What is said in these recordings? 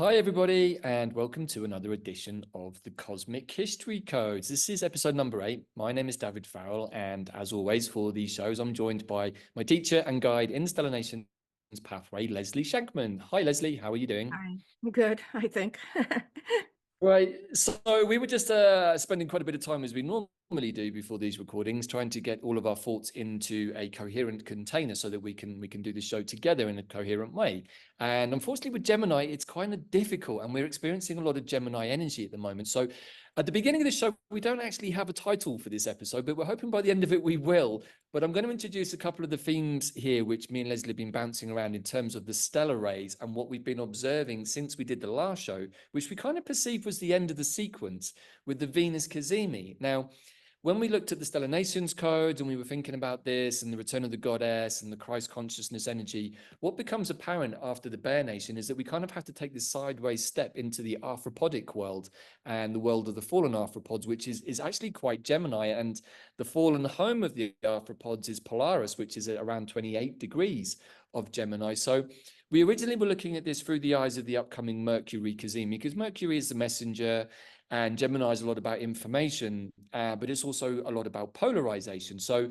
Hi, everybody, and welcome to another edition of the Cosmic History Codes. This is episode number 8. My name is Davyd Farrell, and as always for these shows, I'm joined by my teacher and guide in Stellar Nations Pathway, Leslie Shankman. Hi, Leslie. How are you doing? Hi. Good, I think. Right. So we were just spending quite a bit of time, as we normally do before these recordings, trying to get all of our thoughts into a coherent container so that we can do the show together in a coherent way. And unfortunately with Gemini, it's kind of difficult, and we're experiencing a lot of Gemini energy at the moment. So at the beginning of the show, we don't actually have a title for this episode, but we're hoping by the end of it we will. But I'm going to introduce a couple of the themes here, which me and Leslie have been bouncing around in terms of the stellar rays and what we've been observing since we did the last show, which we kind of perceived was the end of the sequence with the Venus Cazimi. Now, when we looked at the Stellar Nations codes and we were thinking about this and the return of the goddess and the Christ consciousness energy, what becomes apparent after the Bear Nation is that we kind of have to take this sideways step into the arthropodic world and the world of the fallen arthropods, which is actually quite Gemini. And the fallen home of the arthropods is Polaris, which is at around 28 degrees of Gemini. So we originally were looking at this through the eyes of the upcoming Mercury Cazimi, because Mercury is the messenger and Gemini is a lot about information, but it's also a lot about polarization. So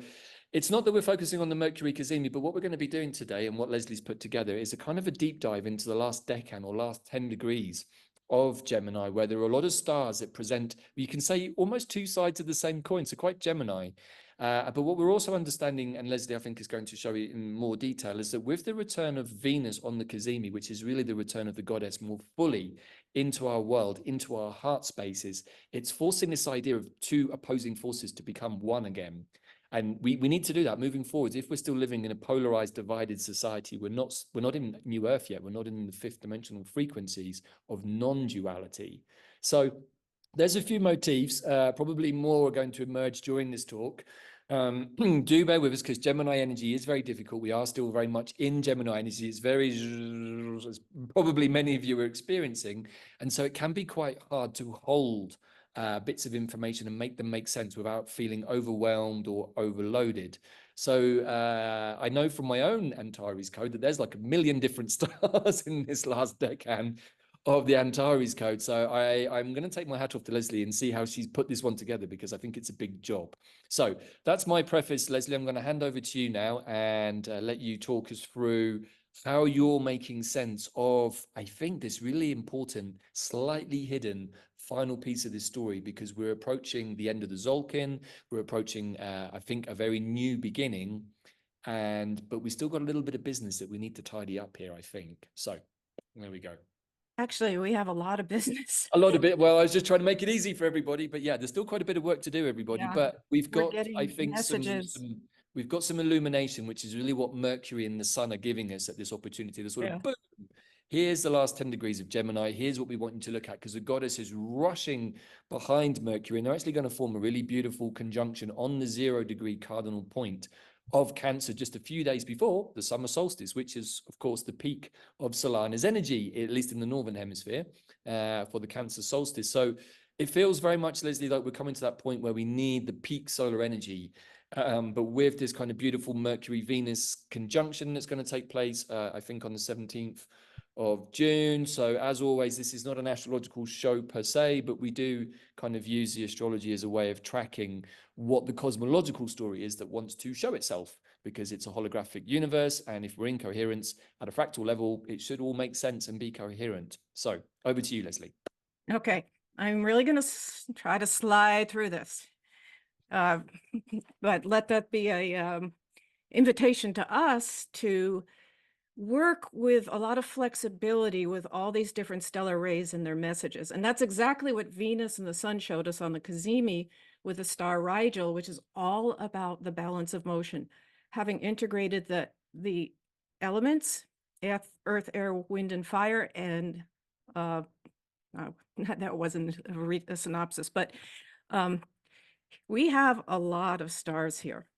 it's not that we're focusing on the Mercury Cazimi, but what we're going to be doing today and what Leslie's put together is a kind of a deep dive into the last decan or last 10 degrees of Gemini, where there are a lot of stars that present, you can say, almost two sides of the same coin, so quite Gemini. But what we're also understanding, and Leslie, I think, is going to show you in more detail, is that with the return of Venus on the Cazimi, which is really the return of the goddess more fully into our world, into our heart spaces, it's forcing this idea of two opposing forces to become one again. And we need to do that moving forward. If we're still living in a polarized, divided society, we're not in New Earth yet. We're not in the fifth dimensional frequencies of non-duality. So there's a few motifs, probably more are going to emerge during this talk. Do bear with us, because Gemini energy is very difficult. We are still very much in Gemini energy. It's very, as probably many of you are experiencing. And so it can be quite hard to hold bits of information and make them make sense without feeling overwhelmed or overloaded. So I know from my own Antares code that there's like a million different stars in this last decan of the Antares code. So I'm going to take my hat off to Leslie and see how she's put this one together, because I think it's a big job. So that's my preface. Leslie, I'm going to hand over to you now and let you talk us through how you're making sense of, I think, this really important, slightly hidden final piece of this story, because we're approaching the end of the Zolkin. We're approaching, I think, a very new beginning. But we still got a little bit of business that we need to tidy up here, I think. So there we go. Actually, we have a lot of business. A lot of it. Well, I was just trying to make it easy for everybody, but yeah, there's still quite a bit of work to do, everybody. Yeah, but we've we're got, I getting think, messages. we've got some illumination, which is really what Mercury and the Sun are giving us at this opportunity. The sort of boom. Here's the last 10 degrees of Gemini. Here's what we want you to look at, because the goddess is rushing behind Mercury, and they're actually going to form a really beautiful conjunction on the 0-degree cardinal point of Cancer just a few days before the summer solstice, which is, of course, the peak of Solana's energy, at least in the northern hemisphere, for the Cancer solstice. So it feels very much, Leslie, like we're coming to that point where we need the peak solar energy, but with this kind of beautiful Mercury-Venus conjunction that's going to take place, I think, on the 17th of June. So as always, this is not an astrological show per se, but we do kind of use the astrology as a way of tracking what the cosmological story is that wants to show itself, because it's a holographic universe. And if we're in coherence at a fractal level, it should all make sense and be coherent. So over to you, Leslie. Okay, I'm really going to try to slide through this. But let that be a invitation to us to work with a lot of flexibility with all these different stellar rays and their messages. And that's exactly what Venus and the Sun showed us on the Cazimi with the star Rigel, which is all about the balance of motion, having integrated the elements, earth, air, wind, and fire. And that wasn't a synopsis, but we have a lot of stars here.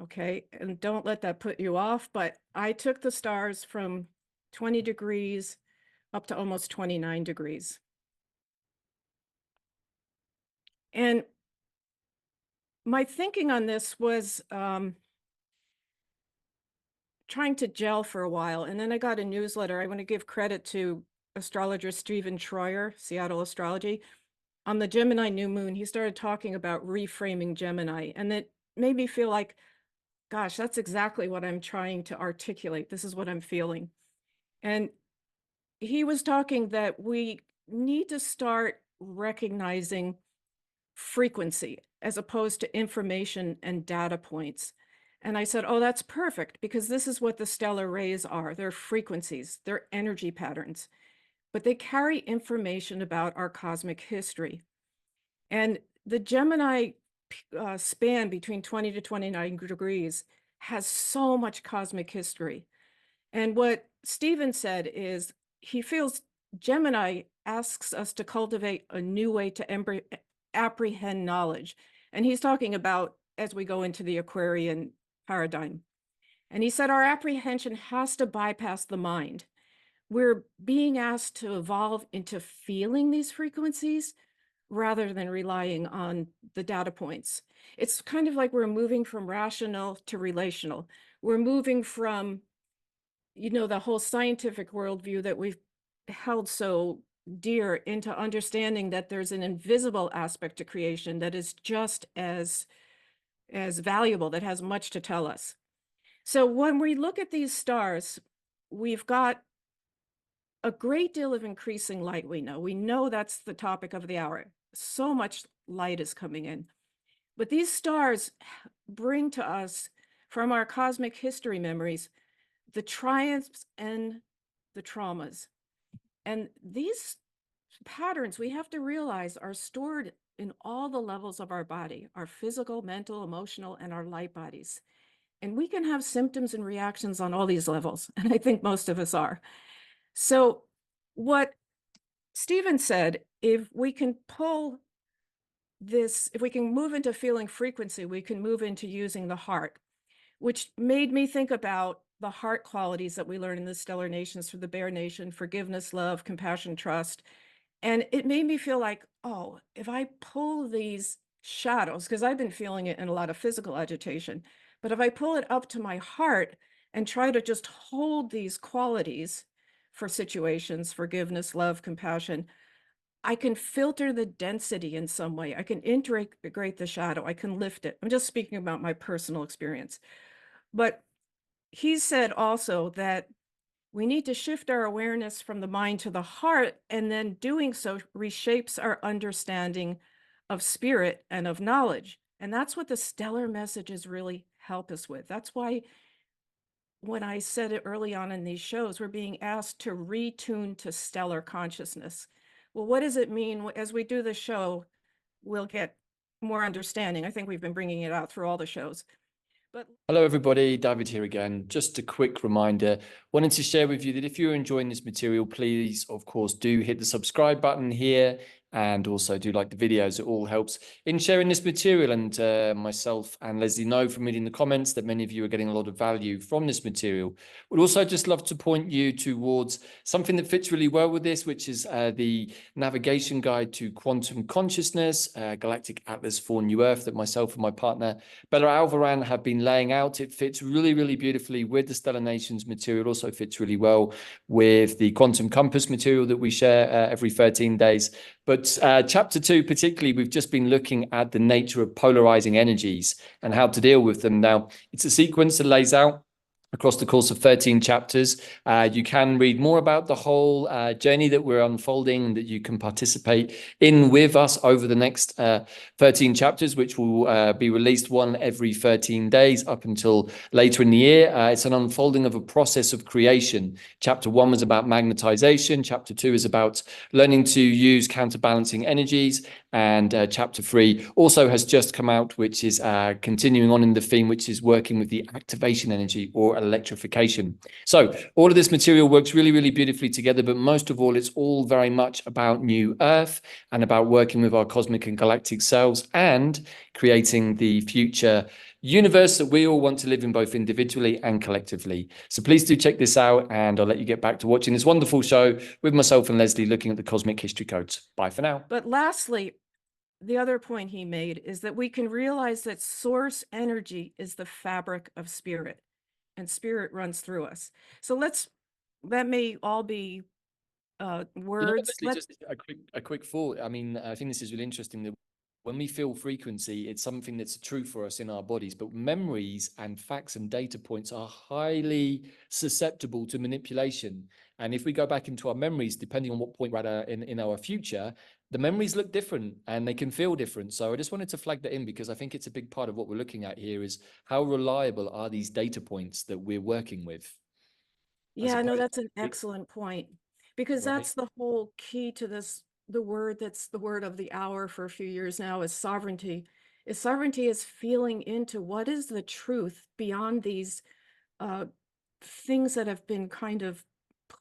Okay, and don't let that put you off, but I took the stars from 20 degrees up to almost 29 degrees. And my thinking on this was trying to gel for a while. And then I got a newsletter. I want to give credit to astrologer Stephen Troyer, Seattle Astrology, on the Gemini new moon, he started talking about reframing Gemini. And it made me feel like, gosh, that's exactly what I'm trying to articulate. This is what I'm feeling. And he was talking that we need to start recognizing frequency as opposed to information and data points. And I said, oh, that's perfect, because this is what the stellar rays are. They're frequencies, they're energy patterns, but they carry information about our cosmic history. And the Gemini span between 20 to 29 degrees has so much cosmic history. And what Stephen said is he feels Gemini asks us to cultivate a new way to apprehend knowledge. And he's talking about as we go into the Aquarian paradigm. And he said our apprehension has to bypass the mind. We're being asked to evolve into feeling these frequencies rather than relying on the data points. It's kind of like we're moving from rational to relational. We're moving from, the whole scientific worldview that we've held so dear into understanding that there's an invisible aspect to creation that is just as valuable, that has much to tell us. So when we look at these stars, we've got a great deal of increasing light. We know that's the topic of the hour. So much light is coming in. But these stars bring to us, from our cosmic history memories, the triumphs and the traumas. And these patterns, we have to realize, are stored in all the levels of our body, our physical, mental, emotional, and our light bodies. And we can have symptoms and reactions on all these levels. And I think most of us are. So what Stephen said, if we can pull this, if we can move into feeling frequency, we can move into using the heart, which made me think about the heart qualities that we learn in the stellar nations for the Bear Nation: forgiveness, love, compassion, trust. And it made me feel like, oh, if I pull these shadows, because I've been feeling it in a lot of physical agitation, but if I pull it up to my heart and try to just hold these qualities for situations, forgiveness, love, compassion, I can filter the density in some way. I can integrate the shadow. I can lift it. I'm just speaking about my personal experience. But he said also that we need to shift our awareness from the mind to the heart, and then doing so reshapes our understanding of spirit and of knowledge. And that's what the stellar messages really help us with. That's why when I said it early on in these shows, we're being asked to retune to stellar consciousness. Well, what does it mean? As we do the show, we'll get more understanding. I think we've been bringing it out through all the shows. But hello, everybody. David here again. Just a quick reminder. Wanted to share with you that if you're enjoying this material, please, of course, do hit the subscribe button here, and also do like the videos. It all helps in sharing this material. And myself and Leslie know from reading the comments that many of you are getting a lot of value from this material. We'd also just love to point you towards something that fits really well with this, which is the navigation guide to quantum consciousness, Galactic Atlas for New Earth, that myself and my partner Bella Alvaran have been laying out. It fits really, really beautifully with the Stellar Nations material. Also fits really well with the Quantum Compass material that we share every 13 days. But chapter 2 particularly, we've just been looking at the nature of polarizing energies and how to deal with them. Now, it's a sequence that lays out across the course of 13 chapters. You can read more about the whole journey that we're unfolding and that you can participate in with us over the next 13 chapters, which will be released one every 13 days up until later in the year. It's an unfolding of a process of creation. Chapter 1 was about magnetization. Chapter 2 is about learning to use counterbalancing energies. And chapter 3 also has just come out, which is continuing on in the theme, which is working with the activation energy or electrification. So all of this material works really, really beautifully together, but most of all, it's all very much about New Earth and about working with our cosmic and galactic selves and creating the future universe that we all want to live in, both individually and collectively. So please do check this out, and I'll let you get back to watching this wonderful show with myself and Leslie looking at the cosmic history codes. Bye for now. But lastly, the other point he made is that we can realize that source energy is the fabric of spirit, and spirit runs through us. So that may all be words. Leslie, just a quick thought. I mean, I think this is really interesting that when we feel frequency, it's something that's true for us in our bodies, but memories and facts and data points are highly susceptible to manipulation. And if we go back into our memories, depending on what point we're at in our future, the memories look different and they can feel different. So I just wanted to flag that in because I think it's a big part of what we're looking at here is how reliable are these data points that we're working with? As Yeah, no, opposed that's an to, excellent point, because right? that's the whole key to this. The word that's the word of the hour for a few years now is sovereignty. Sovereignty is feeling into what is the truth beyond these uh, things that have been kind of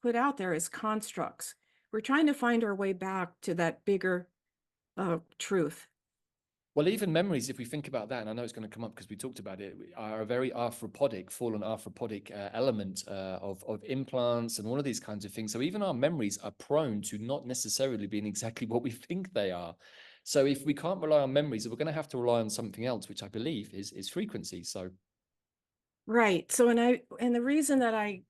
put out there as constructs. We're trying to find our way back to that bigger truth. Well, even memories, if we think about that, and I know it's going to come up because we talked about it, are a very arthropodic, fallen arthropodic element of implants and all of these kinds of things. So even our memories are prone to not necessarily being exactly what we think they are. So if we can't rely on memories, we're going to have to rely on something else, which I believe is frequency. So Right. So and the reason that I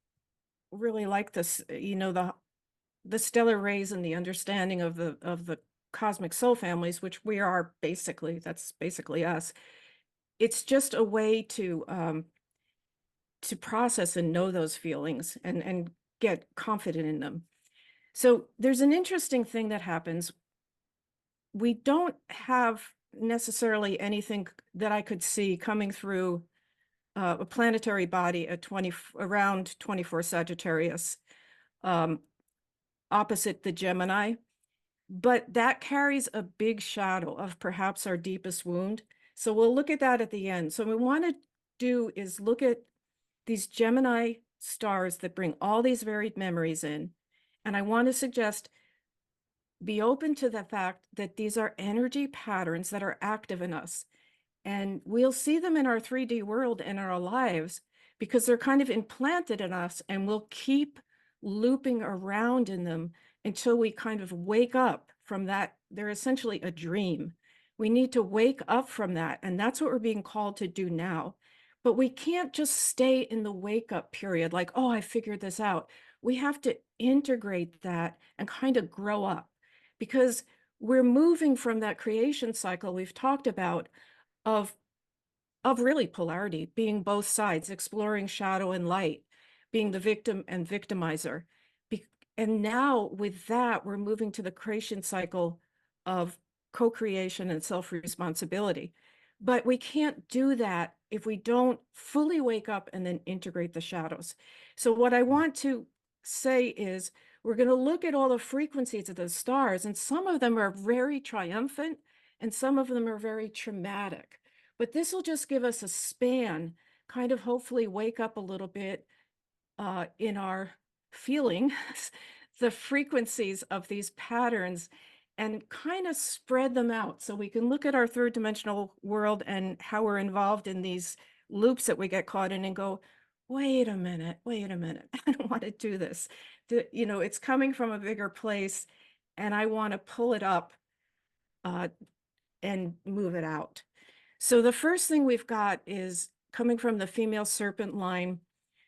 really like this, the stellar rays and the understanding of the cosmic soul families, which we are basically, that's basically us. It's just a way to process and know those feelings and get confident in them. So there's an interesting thing that happens. We don't have necessarily anything that I could see coming through a planetary body at around 24 Sagittarius, um, opposite the Gemini. But that carries a big shadow of perhaps our deepest wound. So we'll look at that at the end. So what we want to do is look at these Gemini stars that bring all these varied memories in. And I want to suggest be open to the fact that these are energy patterns that are active in us. And we'll see them in our 3D world and our lives because they're kind of implanted in us, and we'll keep looping around in them until we kind of wake up from that. They're essentially a dream. We need to wake up from that, and that's what we're being called to do now. But we can't just stay in the wake up period like, oh, I figured this out. We have to integrate that and kind of grow up, because we're moving from that creation cycle we've talked about of really polarity, being both sides, exploring shadow and light, being the victim and victimizer. And now with that, we're moving to the creation cycle of co-creation and self-responsibility. But we can't do that if we don't fully wake up and then integrate the shadows. So what I want to say is we're going to look at all the frequencies of the stars, and some of them are very triumphant and some of them are very traumatic. But this will just give us a span, kind of hopefully wake up a little bit in our feeling the frequencies of these patterns and kind of spread them out so we can look at our third dimensional world and how we're involved in these loops that we get caught in and go, wait a minute, I don't want to do this. It's coming from a bigger place and I want to pull it up and move it out. So the first thing we've got is coming from the female serpent line,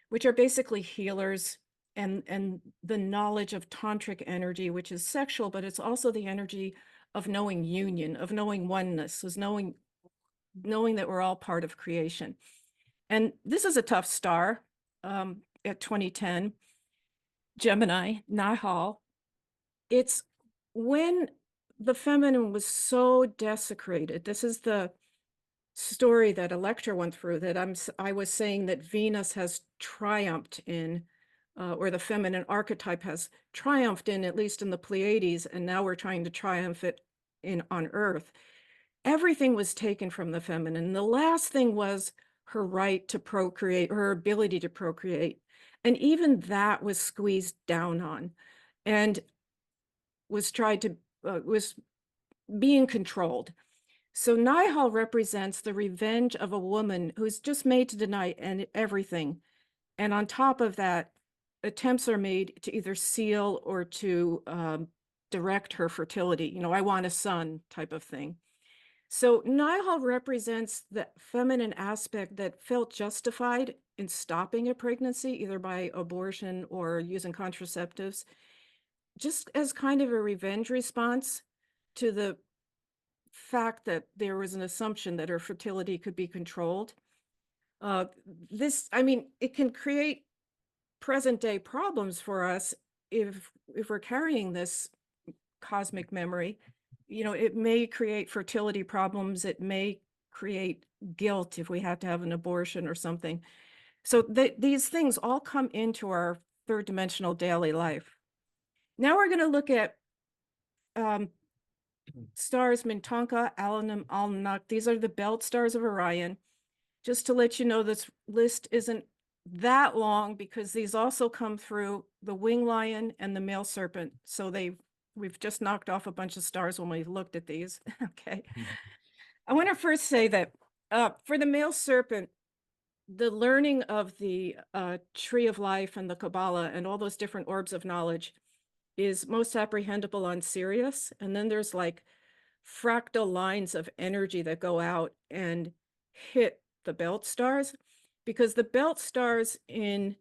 which are basically healers, and the knowledge of tantric energy, which is sexual, but it's also the energy of knowing union, of knowing oneness, is knowing that we're all part of creation. And this is a tough star at 2010, Gemini, Nihal. It's when the feminine was so desecrated. This is the story that Electra went through, that I was saying that Venus has triumphed in, or the feminine archetype has triumphed in, at least in the Pleiades, and now we're trying to triumph it on Earth. Everything was taken from the feminine. The last thing was her right to procreate, her ability to procreate. And even that was squeezed down on and was being controlled. So Nihal represents the revenge of a woman who's just made to deny everything. And on top of that, attempts are made to either seal or to direct her fertility. I want a son type of thing. So Nihal represents the feminine aspect that felt justified in stopping a pregnancy, either by abortion or using contraceptives. just as kind of a revenge response to the fact that there was an assumption that her fertility could be controlled. Uh, I mean, it can create present day problems for us if we're carrying this cosmic memory. You know, it may create fertility problems. It may create guilt if we have to have an abortion or something. So these things all come into our third dimensional daily life. Now we're going to look at um, stars Mintanka, Alunum, Almanac. These are the belt stars of Orion. Just to let you know, this list isn't that long because these also come through the wing lion and the male serpent. So we've just knocked off a bunch of stars when we looked at these. Okay. I want to first say that for the male serpent, the learning of the tree of life and the Kabbalah and all those different orbs of knowledge is most apprehendable on Sirius. And then there's like fractal lines of energy that go out and hit the belt stars, because the belt stars in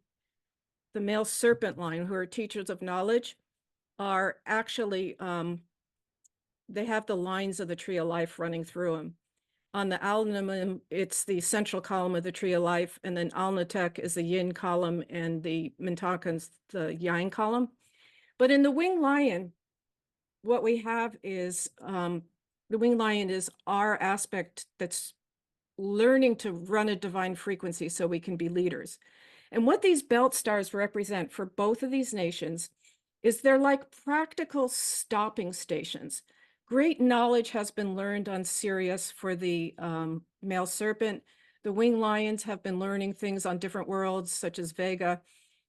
the male serpent line, who are teachers of knowledge, are actually they have the lines of the tree of life running through them. On the Alnimum, it's the central column of the tree of life, and then Alnitek is the yin column, and the Mintakan's the yang column. But in the winged lion, what we have is the winged lion is our aspect that's learning to run a divine frequency so we can be leaders. And what these belt stars represent for both of these nations is they're like practical stopping stations. Great knowledge has been learned on Sirius for the male serpent. The winged lions have been learning things on different worlds, such as Vega.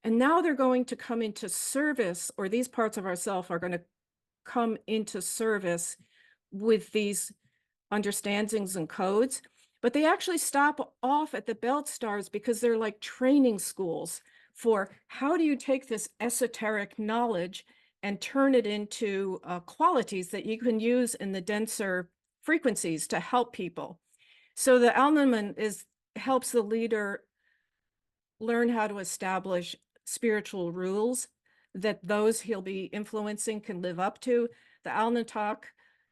And now they're going to come into service, or these parts of ourself are going to come into service with these understandings and codes. But they actually stop off at the belt stars because they're like training schools for how do you take this esoteric knowledge and turn it into qualities that you can use in the denser frequencies to help people. So the Alnaman helps the leader learn how to establish spiritual rules that those he'll be influencing can live up to. The Alnatak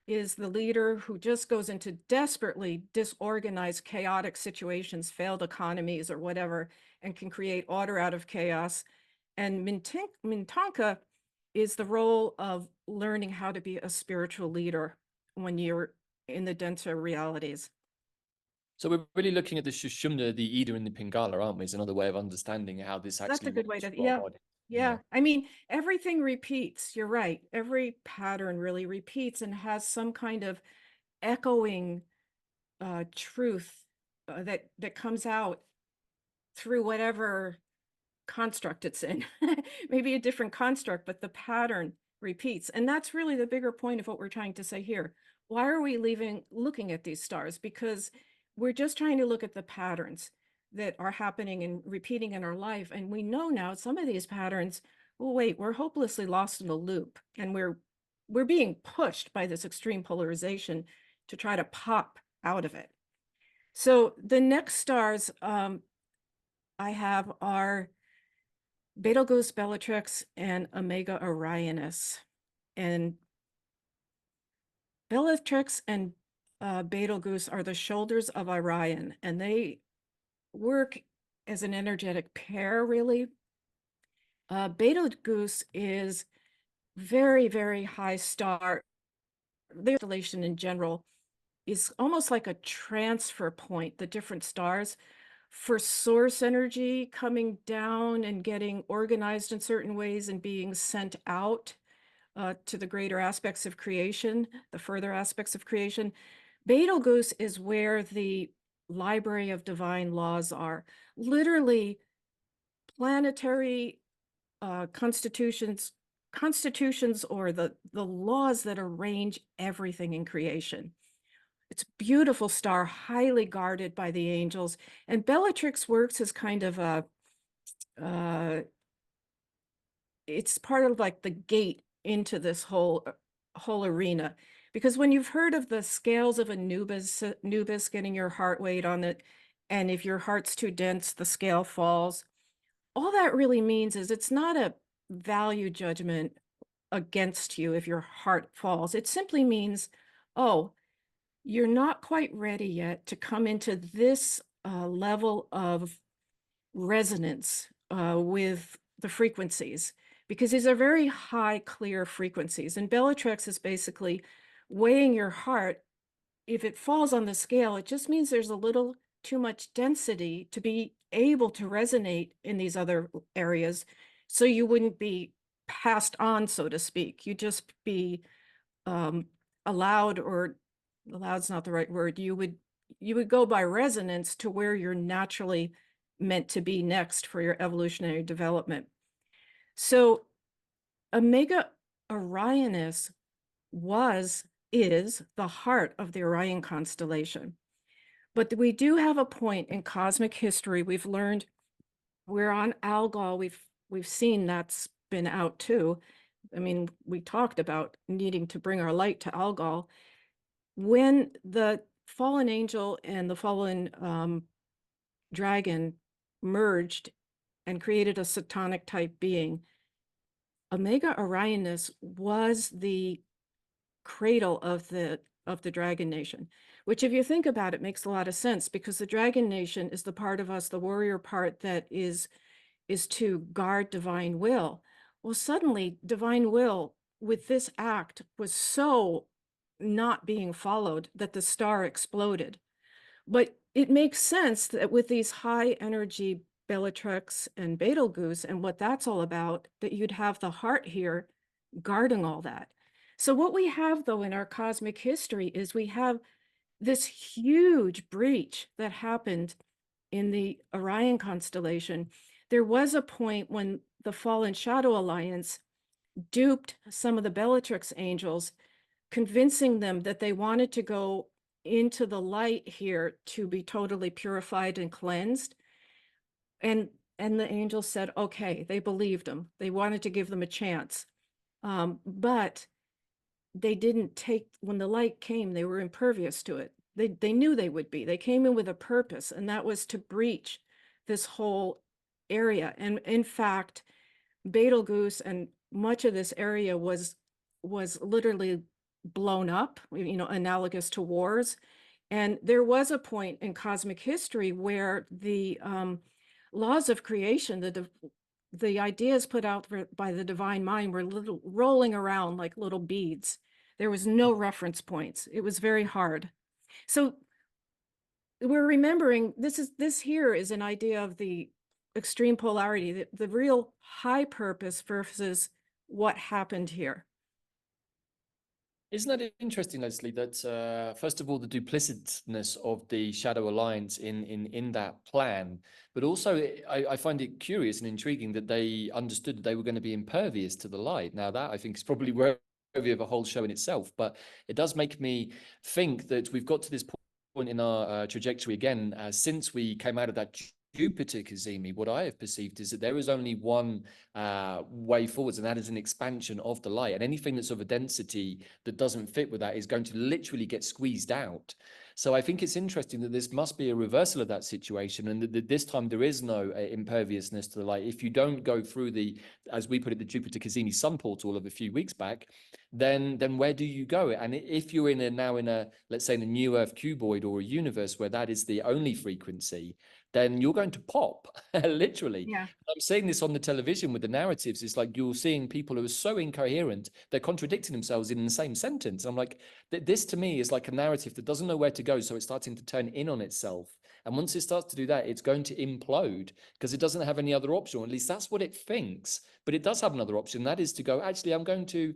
is the leader who just goes into desperately disorganized, chaotic situations, failed economies or whatever, and can create order out of chaos. And Mintanka is the role of learning how to be a spiritual leader when you're in the denser realities. So we're really looking at the Shushumna, the Ida, and the Pingala, aren't we? It's another way of understanding how this actually That's a good way works to, for our yeah. body. Yeah. I mean, everything repeats. You're right. Every pattern really repeats and has some kind of echoing truth that comes out through whatever construct it's in. Maybe a different construct, but the pattern repeats. And that's really the bigger point of what we're trying to say here. Why are we looking at these stars? Because we're just trying to look at the patterns that are happening and repeating in our life. And we know now some of these patterns, well, wait, we're hopelessly lost in a loop, and we're being pushed by this extreme polarization to try to pop out of it. So the next stars I have are Betelgeuse, Bellatrix, and Omega Orionis. And Bellatrix and Betelgeuse are the shoulders of Orion, and they work as an energetic pair, really. Betelgeuse is very, very high star. The constellation in general is almost like a transfer point, the different stars, for source energy coming down and getting organized in certain ways and being sent out to the greater aspects of creation, the further aspects of creation. Betelgeuse is where the library of divine laws are. Literally, planetary constitutions or the laws that arrange everything in creation. It's a beautiful star, highly guarded by the angels. And Bellatrix works as kind of a, it's part of like the gate into this whole arena. Because when you've heard of the scales of Anubis getting your heart weight on it, and if your heart's too dense, the scale falls. All that really means is it's not a value judgment against you if your heart falls. It simply means, oh, you're not quite ready yet to come into this level of resonance with the frequencies, because these are very high, clear frequencies. And Bellatrix is basically weighing your heart. If it falls on the scale, it just means there's a little too much density to be able to resonate in these other areas. So you wouldn't be passed on, so to speak. You'd just be allowed, or allowed's not the right word. You would go by resonance to where you're naturally meant to be next for your evolutionary development. So Omega Orionis is the heart of the Orion constellation. But we do have a point in cosmic history. We've learned we're on Algol. We've seen that's been out too. I mean, we talked about needing to bring our light to Algol. When the fallen angel and the fallen dragon merged and created a Satanic type being, Omega Orionis was the cradle of the Dragon Nation, which, if you think about it, makes a lot of sense, because the Dragon Nation is the part of us, the warrior part, that is to guard divine will. Well, suddenly divine will with this act was so not being followed that the star exploded. But it makes sense that with these high energy Bellatrix and Betelgeuse and what that's all about, that you'd have the heart here guarding all that. So what we have, though, in our cosmic history is we have this huge breach that happened in the Orion constellation. There was a point when the Fallen Shadow Alliance duped some of the Bellatrix angels, convincing them that they wanted to go into the light here to be totally purified and cleansed. And the angels said, okay, they believed them. They wanted to give them a chance. But they didn't take, when the light came, they were impervious to it. They knew they would be. They came in with a purpose, and that was to breach this whole area. And in fact, Betelgeuse and much of this area was literally blown up, analogous to wars. And there was a point in cosmic history where the laws of creation, the ideas put out by the divine mind, were rolling around like little beads. There was no reference points. It was very hard. So we're remembering this here is an idea of the extreme polarity, the real high purpose versus what happened here. Isn't that interesting, Leslie, that first of all, the duplicitousness of the Shadow Alliance in that plan, but also I find it curious and intriguing that they understood that they were going to be impervious to the light. Now that, I think, is probably worthy of a whole show in itself, but it does make me think that we've got to this point in our trajectory again, since we came out of that Jupiter Cazimi. What I have perceived is that there is only one way forwards, and that is an expansion of the light. And anything that's of a density that doesn't fit with that is going to literally get squeezed out. So I think it's interesting that this must be a reversal of that situation, and that this time there is no imperviousness to the light. If you don't go through the, as we put it, the Jupiter Cazimi sun portal of a few weeks back, then where do you go? And if you're now in a, let's say, in a new Earth cuboid or a universe where that is the only frequency, then you're going to pop, literally. Yeah. I'm seeing this on the television with the narratives. It's like you're seeing people who are so incoherent, they're contradicting themselves in the same sentence. I'm like, this to me is like a narrative that doesn't know where to go, so it's starting to turn in on itself. And once it starts to do that, it's going to implode because it doesn't have any other option, or at least that's what it thinks. But it does have another option, that is to go, actually, I'm going to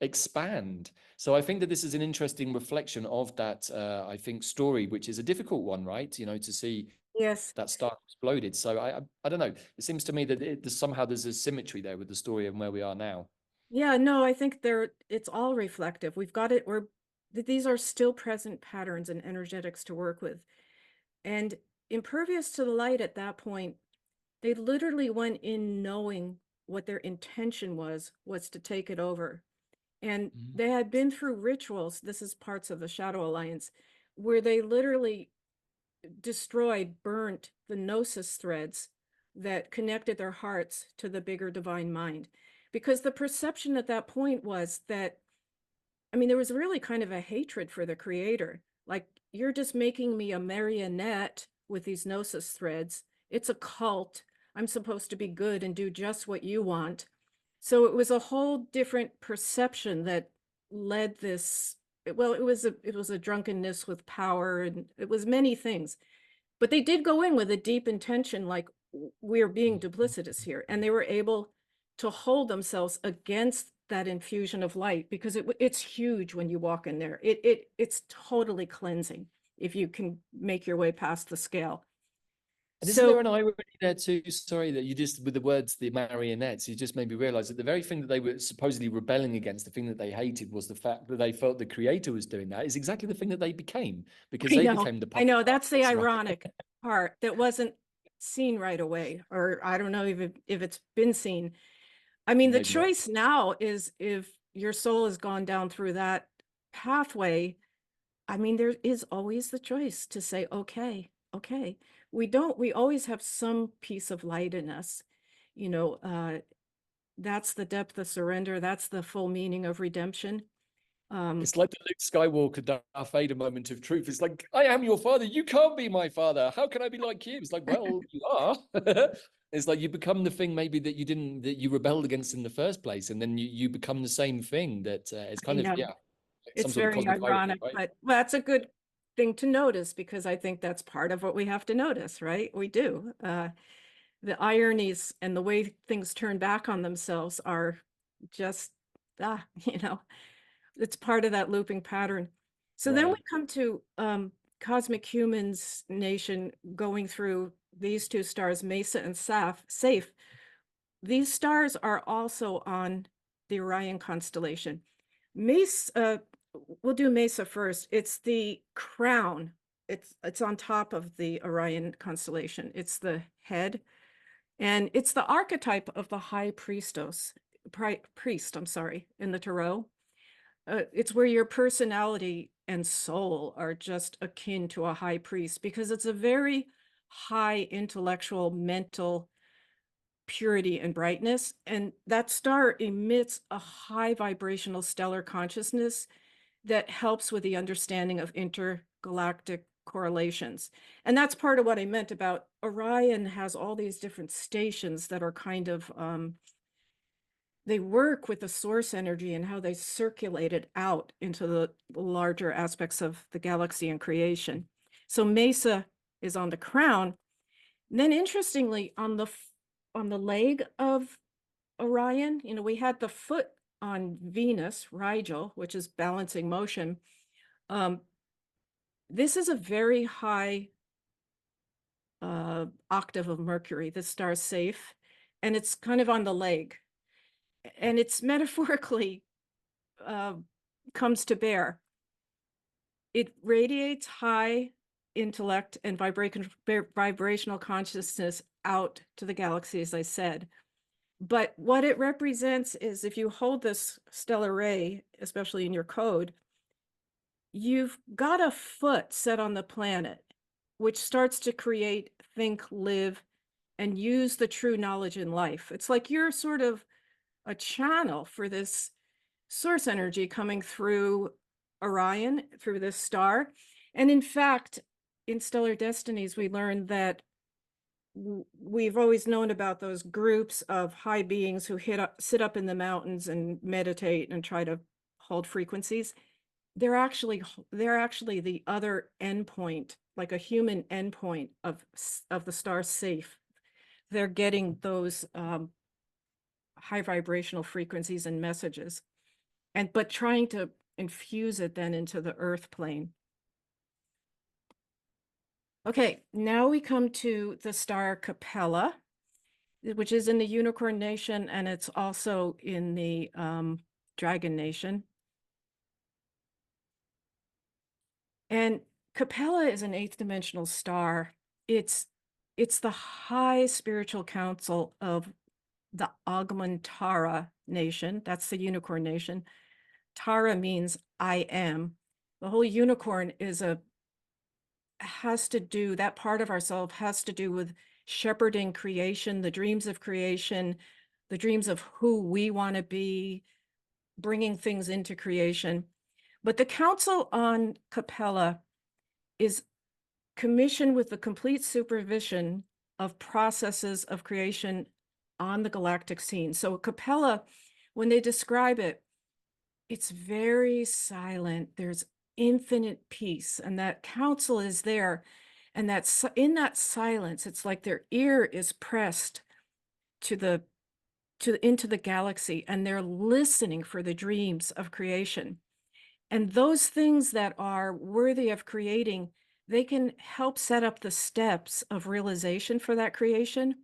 expand. So I think that this is an interesting reflection of that, I think, story, which is a difficult one, right? To see Yes. that star exploded. So I don't know. It seems to me that somehow there's a symmetry there with the story and where we are now. Yeah, no, I think it's all reflective. We've got it, these are still present patterns and energetics to work with. And impervious to the light at that point, they literally went in knowing what their intention was to take it over. And they had been through rituals, this is parts of the Shadow Alliance, where they literally destroyed, burnt the gnosis threads that connected their hearts to the bigger divine mind. because the perception at that point was that, I mean, there was really kind of a hatred for the creator. Like, you're just making me a marionette with these gnosis threads. It's a cult. I'm supposed to be good and do just what you want. So it was a whole different perception that led this. Well, it was a drunkenness with power, and it was many things. But they did go in with a deep intention, like, we're being duplicitous here, and they were able to hold themselves against that infusion of light, because it's huge when you walk in there. It's totally cleansing if you can make your way past the scale. And isn't there So an irony there too? Sorry, that you just, with the words, the marionettes, you just made me realize that the very thing that they were supposedly rebelling against, the thing that they hated, was the fact that they felt the creator was doing that, is exactly the thing that they became, because they became the I know that's the puppets, right? ironic part that wasn't seen right away, or I don't know if it's been seen. I mean, the Maybe not. choice now is, if your soul has gone down through that pathway, I mean, there is always the choice to say, okay, okay. We always have some piece of light in us, you know, that's the depth of surrender. That's the full meaning of redemption. It's like the Luke Skywalker Darth Vader moment of truth. It's like, I am your father. You can't be my father. How can I be like you? It's like, well, you are. It's like you become the thing maybe that you rebelled against in the first place, and then you become the same thing. That it's I kind of, know yeah, some it's sort of very cosmic irony, ironic, right? but that's a good thing to notice, because I think that's part of what we have to notice, right? We do. The ironies and the way things turn back on themselves are just, you know, it's part of that looping pattern. So then we Right. come to Cosmic Humans Nation going through these two stars, Mesa and Safe. These stars are also on the Orion constellation. Mesa, we'll do Mesa first. It's the crown. It's on top of the Orion constellation. It's the head, and it's the archetype of the high priest, I'm sorry, in the tarot. It's where your personality and soul are just akin to a high priest, because it's a very high intellectual, mental purity and brightness. And that star emits a high vibrational stellar consciousness that helps with the understanding of intergalactic correlations. And that's part of what I meant about Orion has all these different stations that are kind of they work with the source energy and how they circulate it out into the larger aspects of the galaxy and creation. So Mesa is on the crown. And then interestingly, on the leg of Orion, you know, we had the foot on Venus, Rigel, which is balancing motion. This is a very high octave of Mercury. This star is Safe, and it's kind of on the leg. And it's metaphorically comes to bear. It radiates high intellect and vibrational consciousness out to the galaxy, as I said. But what it represents is, if you hold this stellar ray, especially in your code, you've got a foot set on the planet, which starts to create, think, live, and use the true knowledge in life. It's like you're sort of a channel for this source energy coming through Orion, through this star. And in fact, in Stellar Destinies, we learned that we've always known about those groups of high beings who sit up in the mountains and meditate and try to hold frequencies. They're actually the other endpoint, like a human endpoint of the star Safe. They're getting those high vibrational frequencies and messages, but trying to infuse it then into the earth plane. Okay, now we come to the star Capella, which is in the Unicorn Nation, and it's also in the Dragon Nation. And Capella is an eighth dimensional star. It's the high spiritual council of the Agmantara nation. That's the Unicorn Nation. Tara means I am. The whole unicorn has to do, that part of ourselves has to do with shepherding creation, the dreams of creation, the dreams of who we want to be, bringing things into creation. But the Council on Capella is commissioned with the complete supervision of processes of creation on the galactic scene. So Capella, when they describe it, it's very silent. There's infinite peace, and that council is there. And that's in that silence, it's like their ear is pressed into the galaxy, and they're listening for the dreams of creation. And those things that are worthy of creating, they can help set up the steps of realization for that creation.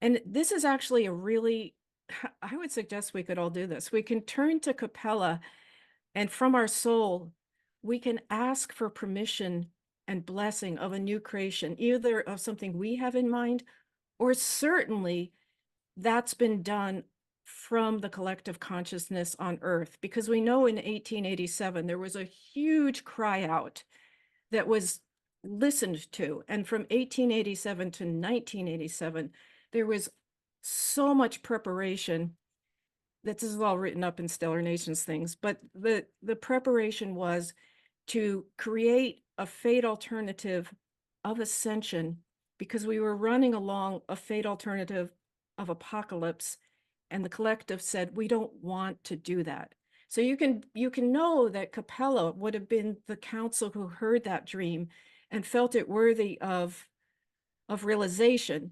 And this is actually a really, I would suggest we could all do this. We can turn to Capella, and from our soul, we can ask for permission and blessing of a new creation, either of something we have in mind, or certainly that's been done from the collective consciousness on Earth. Because we know in 1887, there was a huge cry out that was listened to. And from 1887 to 1987, there was so much preparation. This is all written up in Stellar Nations things, but the preparation was to create a fate alternative of ascension, because we were running along a fate alternative of apocalypse, and the collective said, we don't want to do that. So you can know that Capella would have been the council who heard that dream and felt it worthy of realization.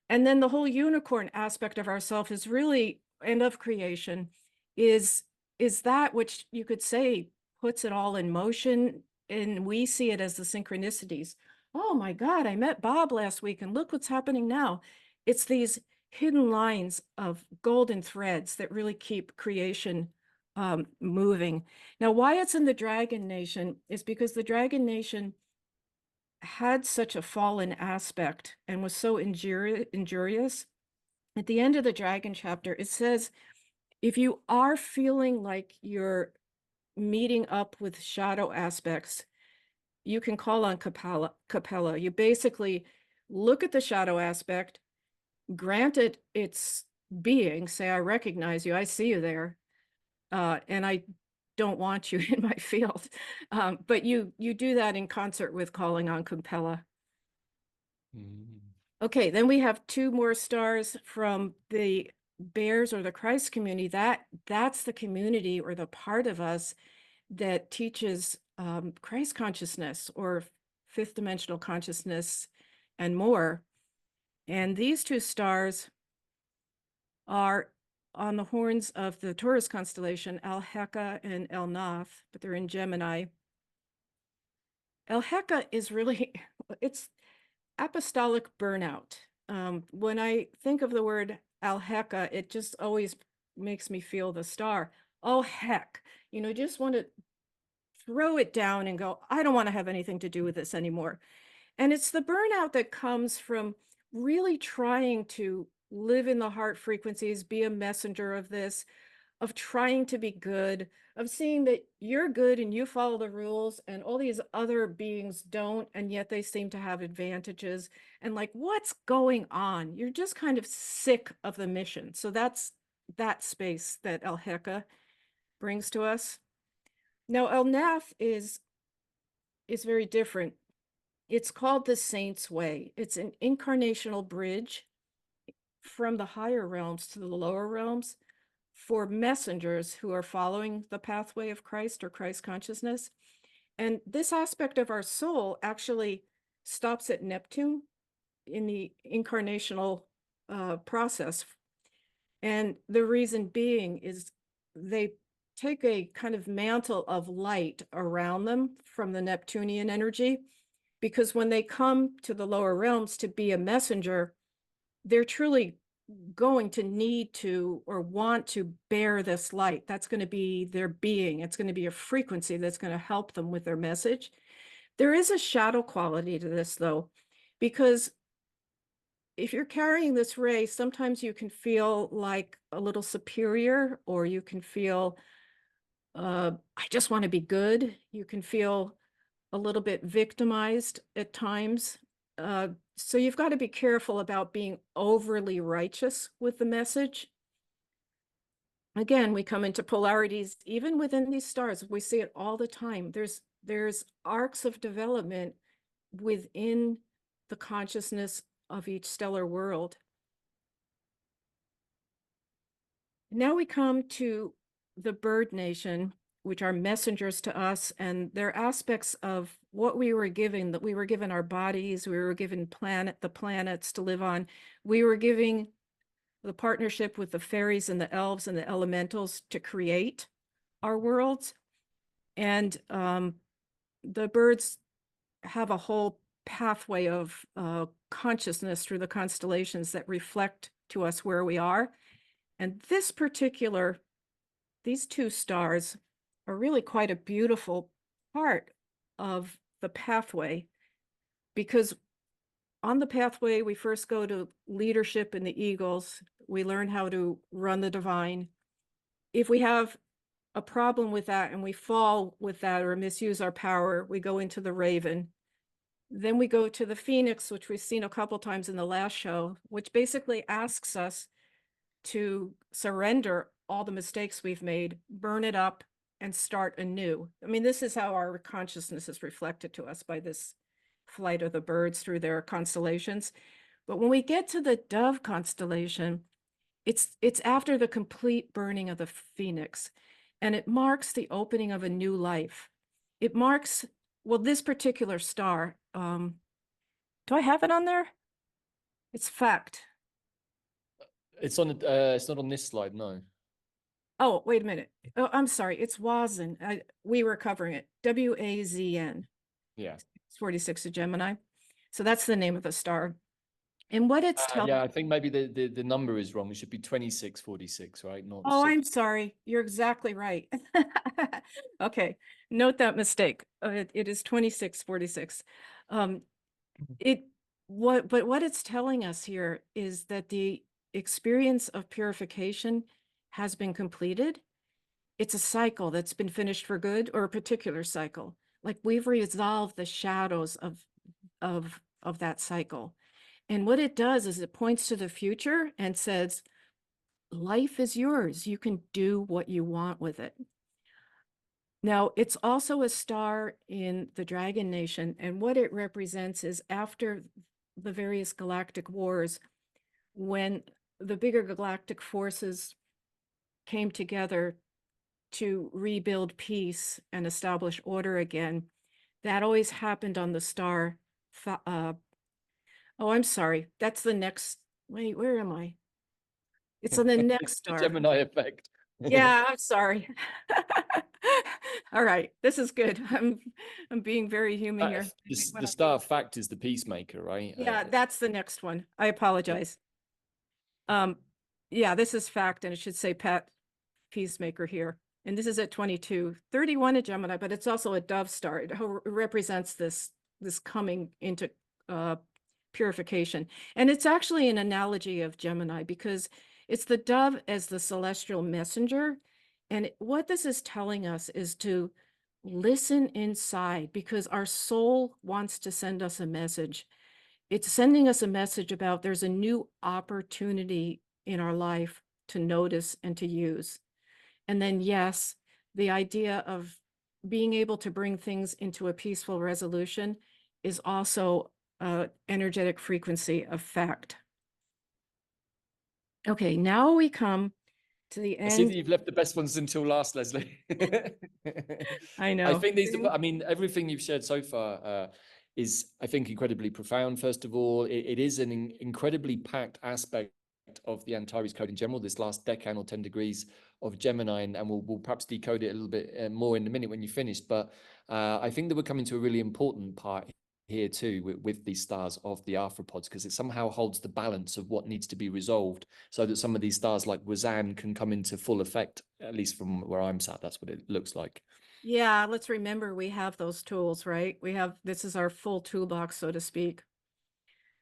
And then the whole unicorn aspect of ourself is really, and of creation, is that which you could say puts it all in motion. And we see it as the synchronicities. Oh my God, I met Bob last week, and look what's happening now. It's these hidden lines of golden threads that really keep creation moving. Now, why it's in the Dragon Nation is because the Dragon Nation had such a fallen aspect and was so injurious. At the end of the Dragon chapter, it says, if you are feeling like you're meeting up with shadow aspects, you can call on Capella. You basically look at the shadow aspect, grant it its being, say, I recognize you, I see you there, and I don't want you in my field. But you do that in concert with calling on Capella. Mm. Okay, then we have two more stars from the Bears or the Christ community. That's the community or the part of us that teaches Christ consciousness or fifth dimensional consciousness and more. And these two stars are on the horns of the Taurus constellation, Al-Heka and El-Nath, but they're in Gemini. El-Heka is really, it's apostolic burnout. When I think of the word Al-Heka, it just always makes me feel the star. Oh, heck, just want to throw it down and go, I don't want to have anything to do with this anymore. And it's the burnout that comes from really trying to live in the heart frequencies, be a messenger of this, of trying to be good, of seeing that you're good and you follow the rules and all these other beings don't, and yet they seem to have advantages. And like, what's going on? You're just kind of sick of the mission. So that's that space that El-Heka brings to us. Now, El-Nath is very different. It's called the Saint's Way. It's an incarnational bridge from the higher realms to the lower realms for messengers who are following the pathway of Christ or Christ consciousness. And this aspect of our soul actually stops at Neptune in the incarnational process. And the reason being is they take a kind of mantle of light around them from the Neptunian energy, because when they come to the lower realms to be a messenger, they're truly going to need to or want to bear this light. That's going to be their being. It's going to be a frequency that's going to help them with their message. There is a shadow quality to this, though, because if you're carrying this ray, sometimes you can feel like a little superior, or you can feel, I just want to be good. You can feel a little bit victimized at times. So you've got to be careful about being overly righteous with the message. again, we come into polarities, even within these stars. We see it all the time. There's arcs of development within the consciousness of each stellar world. Now we come to the bird nation, which are messengers to us, and they're aspects of what we were given, that we were given our bodies, we were given the planets to live on. We were giving the partnership with the fairies and the elves and the elementals to create our worlds. And the birds have a whole pathway of consciousness through the constellations that reflect to us where we are. And these two stars are really quite a beautiful part of the pathway, because on the pathway, we first go to leadership in the eagles. We learn how to run the divine. If we have a problem with that and we fall with that or misuse our power, we go into the raven. Then we go to the phoenix, which we've seen a couple times in the last show, which basically asks us to surrender all the mistakes we've made, burn it up, and start anew. I mean, this is how our consciousness is reflected to us by this flight of the birds through their constellations. But when we get to the dove constellation, it's after the complete burning of the phoenix, and it marks the opening of a new life. It marks, well, this particular star, do I have it on there? It's fact. It's not on this slide, no. Oh, wait a minute. Oh, I'm sorry. It's Wazn. We were covering it. WAZN. Yeah. It's 46 of Gemini. So that's the name of the star. And what it's telling. Yeah, I think maybe the number is wrong. It should be 2646, right? Not Oh, 6. I'm sorry. You're exactly right. Okay. Note that mistake. It is 2646. But what it's telling us here is that the experience of purification has been completed. It's a cycle that's been finished for good, or a particular cycle. Like we've resolved the shadows of that cycle. And what it does is it points to the future and says, life is yours. You can do what you want with it. Now, it's also a star in the Dragon Nation, and what it represents is after the various galactic wars, when the bigger galactic forces came together to rebuild peace and establish order again, that always happened on the star. Oh, I'm sorry. That's the next. Wait, where am I? It's on the next The star. Gemini effect. Yeah, I'm sorry. All right, this is good. I'm being very human here. The star fact is the peacemaker, right? Yeah, that's the next one. I apologize. Yeah, this is fact, and it should say Pat Peacemaker here. And this is at 22, 31 at Gemini, but it's also a dove star. It represents this coming into purification. And it's actually an analogy of Gemini, because it's the dove as the celestial messenger. And what this is telling us is to listen inside, because our soul wants to send us a message. It's sending us a message about there's a new opportunity in our life to notice and to use. And then, yes, the idea of being able to bring things into a peaceful resolution is also an energetic frequency of fact. Okay, now we come to the I see that end. you've left the best ones until last, Leslie. I know. I think I mean, everything you've shared so far is, I think, incredibly profound. First of all, it is an incredibly packed aspect of the Antares code in general, this last decan or 10 degrees of Gemini, and we'll perhaps decode it a little bit more in a minute when you finish. But I think that we're coming to a really important part here too with these stars of the arthropods, because it somehow holds the balance of what needs to be resolved, so that some of these stars like Wazan can come into full effect, at least from where I'm sat. That's what it looks like. Yeah, let's remember we have those tools, right? This is our full toolbox, so to speak.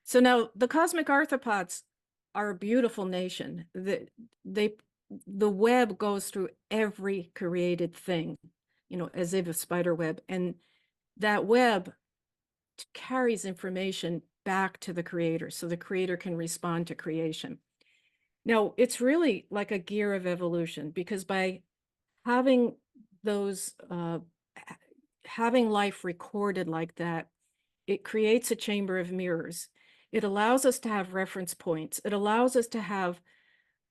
So now the cosmic arthropods are a beautiful nation. The web goes through every created thing, as if a spider web, and that web carries information back to the creator, so the creator can respond to creation. Now, it's really like a gear of evolution, because by having those, having life recorded like that, it creates a chamber of mirrors. It allows us to have reference points. It allows us to have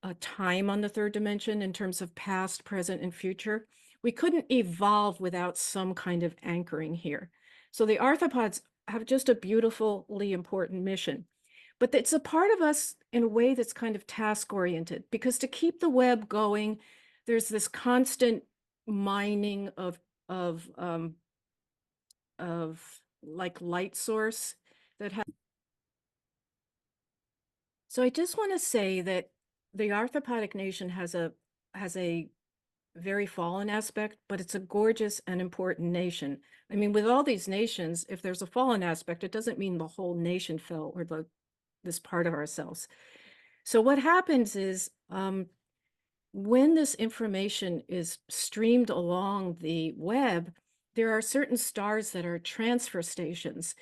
a time on the third dimension in terms of past, present, and future. We couldn't evolve without some kind of anchoring here. So the arthropods have just a beautifully important mission. But it's a part of us in a way that's kind of task oriented, because to keep the web going, there's this constant mining of um, of like light source that has. So I just want to say that the arthropodic nation has a very fallen aspect, but it's a gorgeous and important nation. I mean, with all these nations, if there's a fallen aspect, it doesn't mean the whole nation fell, or this part of ourselves. So what happens is, when this information is streamed along the web, there are certain stars that are transfer stations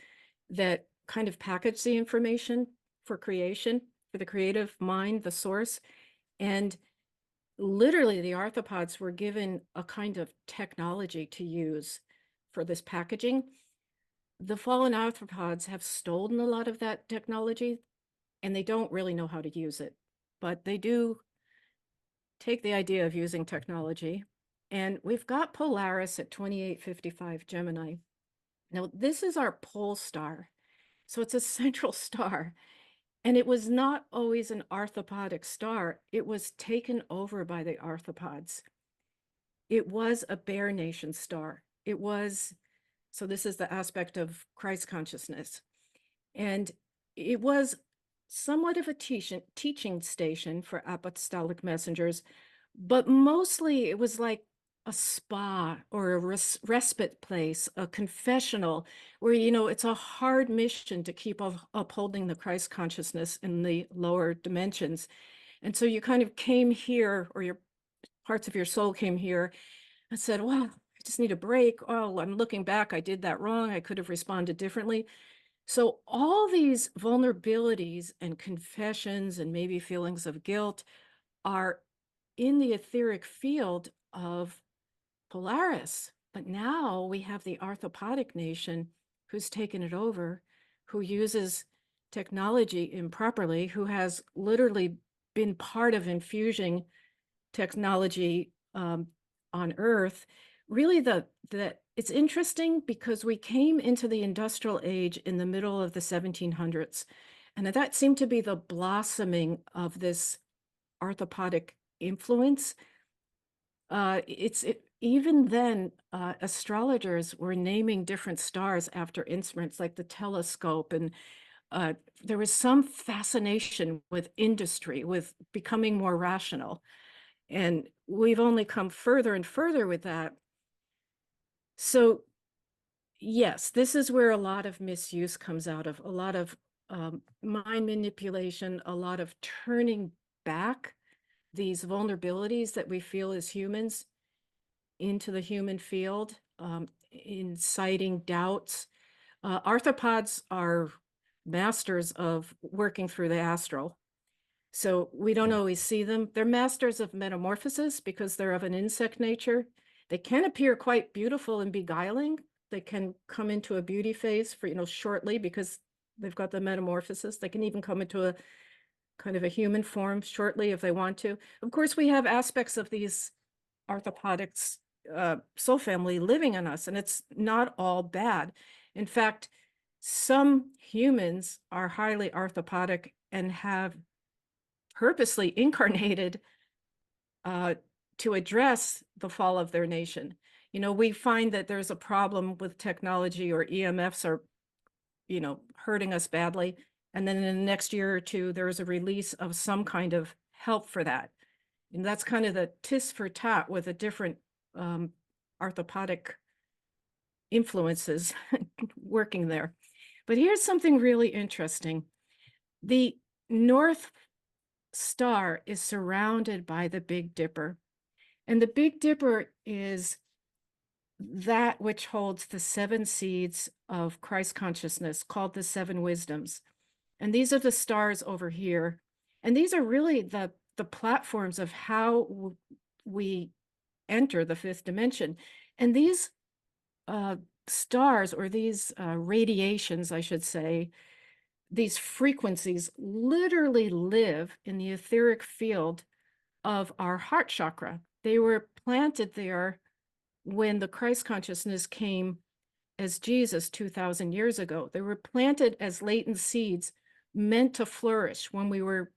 that kind of package the information for creation, for the creative mind, the source. And literally, the arthropods were given a kind of technology to use for this packaging. The fallen arthropods have stolen a lot of that technology, and they don't really know how to use it, but they do take the idea of using technology. And we've got Polaris at 2855 Gemini. Now, this is our pole star. So it's a central star. And it was not always an arthropodic star. It was taken over by the arthropods. It was a Bear Nation star. It was, so this is the aspect of Christ consciousness. And it was somewhat of a teaching station for apostolic messengers, but mostly it was like a spa or a respite place, a confessional, where, it's a hard mission to keep upholding the Christ consciousness in the lower dimensions. And so you kind of came here, or your parts of your soul came here and said, wow, I just need a break. Oh, I'm looking back. I did that wrong. I could have responded differently. So all these vulnerabilities and confessions and maybe feelings of guilt are in the etheric field of Polaris. But now we have the arthropodic nation who's taken it over, who uses technology improperly, who has literally been part of infusing technology on Earth. Really, it's interesting because we came into the industrial age in the middle of the 1700s, and that seemed to be the blossoming of this arthropodic influence. Even then, astrologers were naming different stars after instruments like the telescope, and there was some fascination with industry, with becoming more rational. And we've only come further and further with that. So yes, this is where a lot of misuse comes out of, a lot of mind manipulation, a lot of turning back these vulnerabilities that we feel as humans into the human field, inciting doubts. Arthropods are masters of working through the astral. So we don't always see them. They're masters of metamorphosis because they're of an insect nature. They can appear quite beautiful and beguiling. They can come into a beauty phase for, shortly, because they've got the metamorphosis. They can even come into a kind of a human form shortly if they want to. Of course, we have aspects of these arthropodics soul family living in us, and it's not all bad. In fact, some humans are highly arthropodic and have purposely incarnated to address the fall of their nation. We find that there's a problem with technology, or EMFs are, hurting us badly. And then in the next year or two, there's a release of some kind of help for that. And that's kind of the tis for tat with the different arthropodic influences working there. But here's something really interesting. The North Star is surrounded by the Big Dipper. And the Big Dipper is that which holds the 7 seeds of Christ consciousness, called the 7 wisdoms. And these are the stars over here. And these are really the platforms of how we enter the fifth dimension. And these stars, or these radiations, I should say, these frequencies literally live in the etheric field of our heart chakra. They were planted there when the Christ consciousness came as Jesus 2,000 years ago. They were planted as latent seeds meant to flourish when we were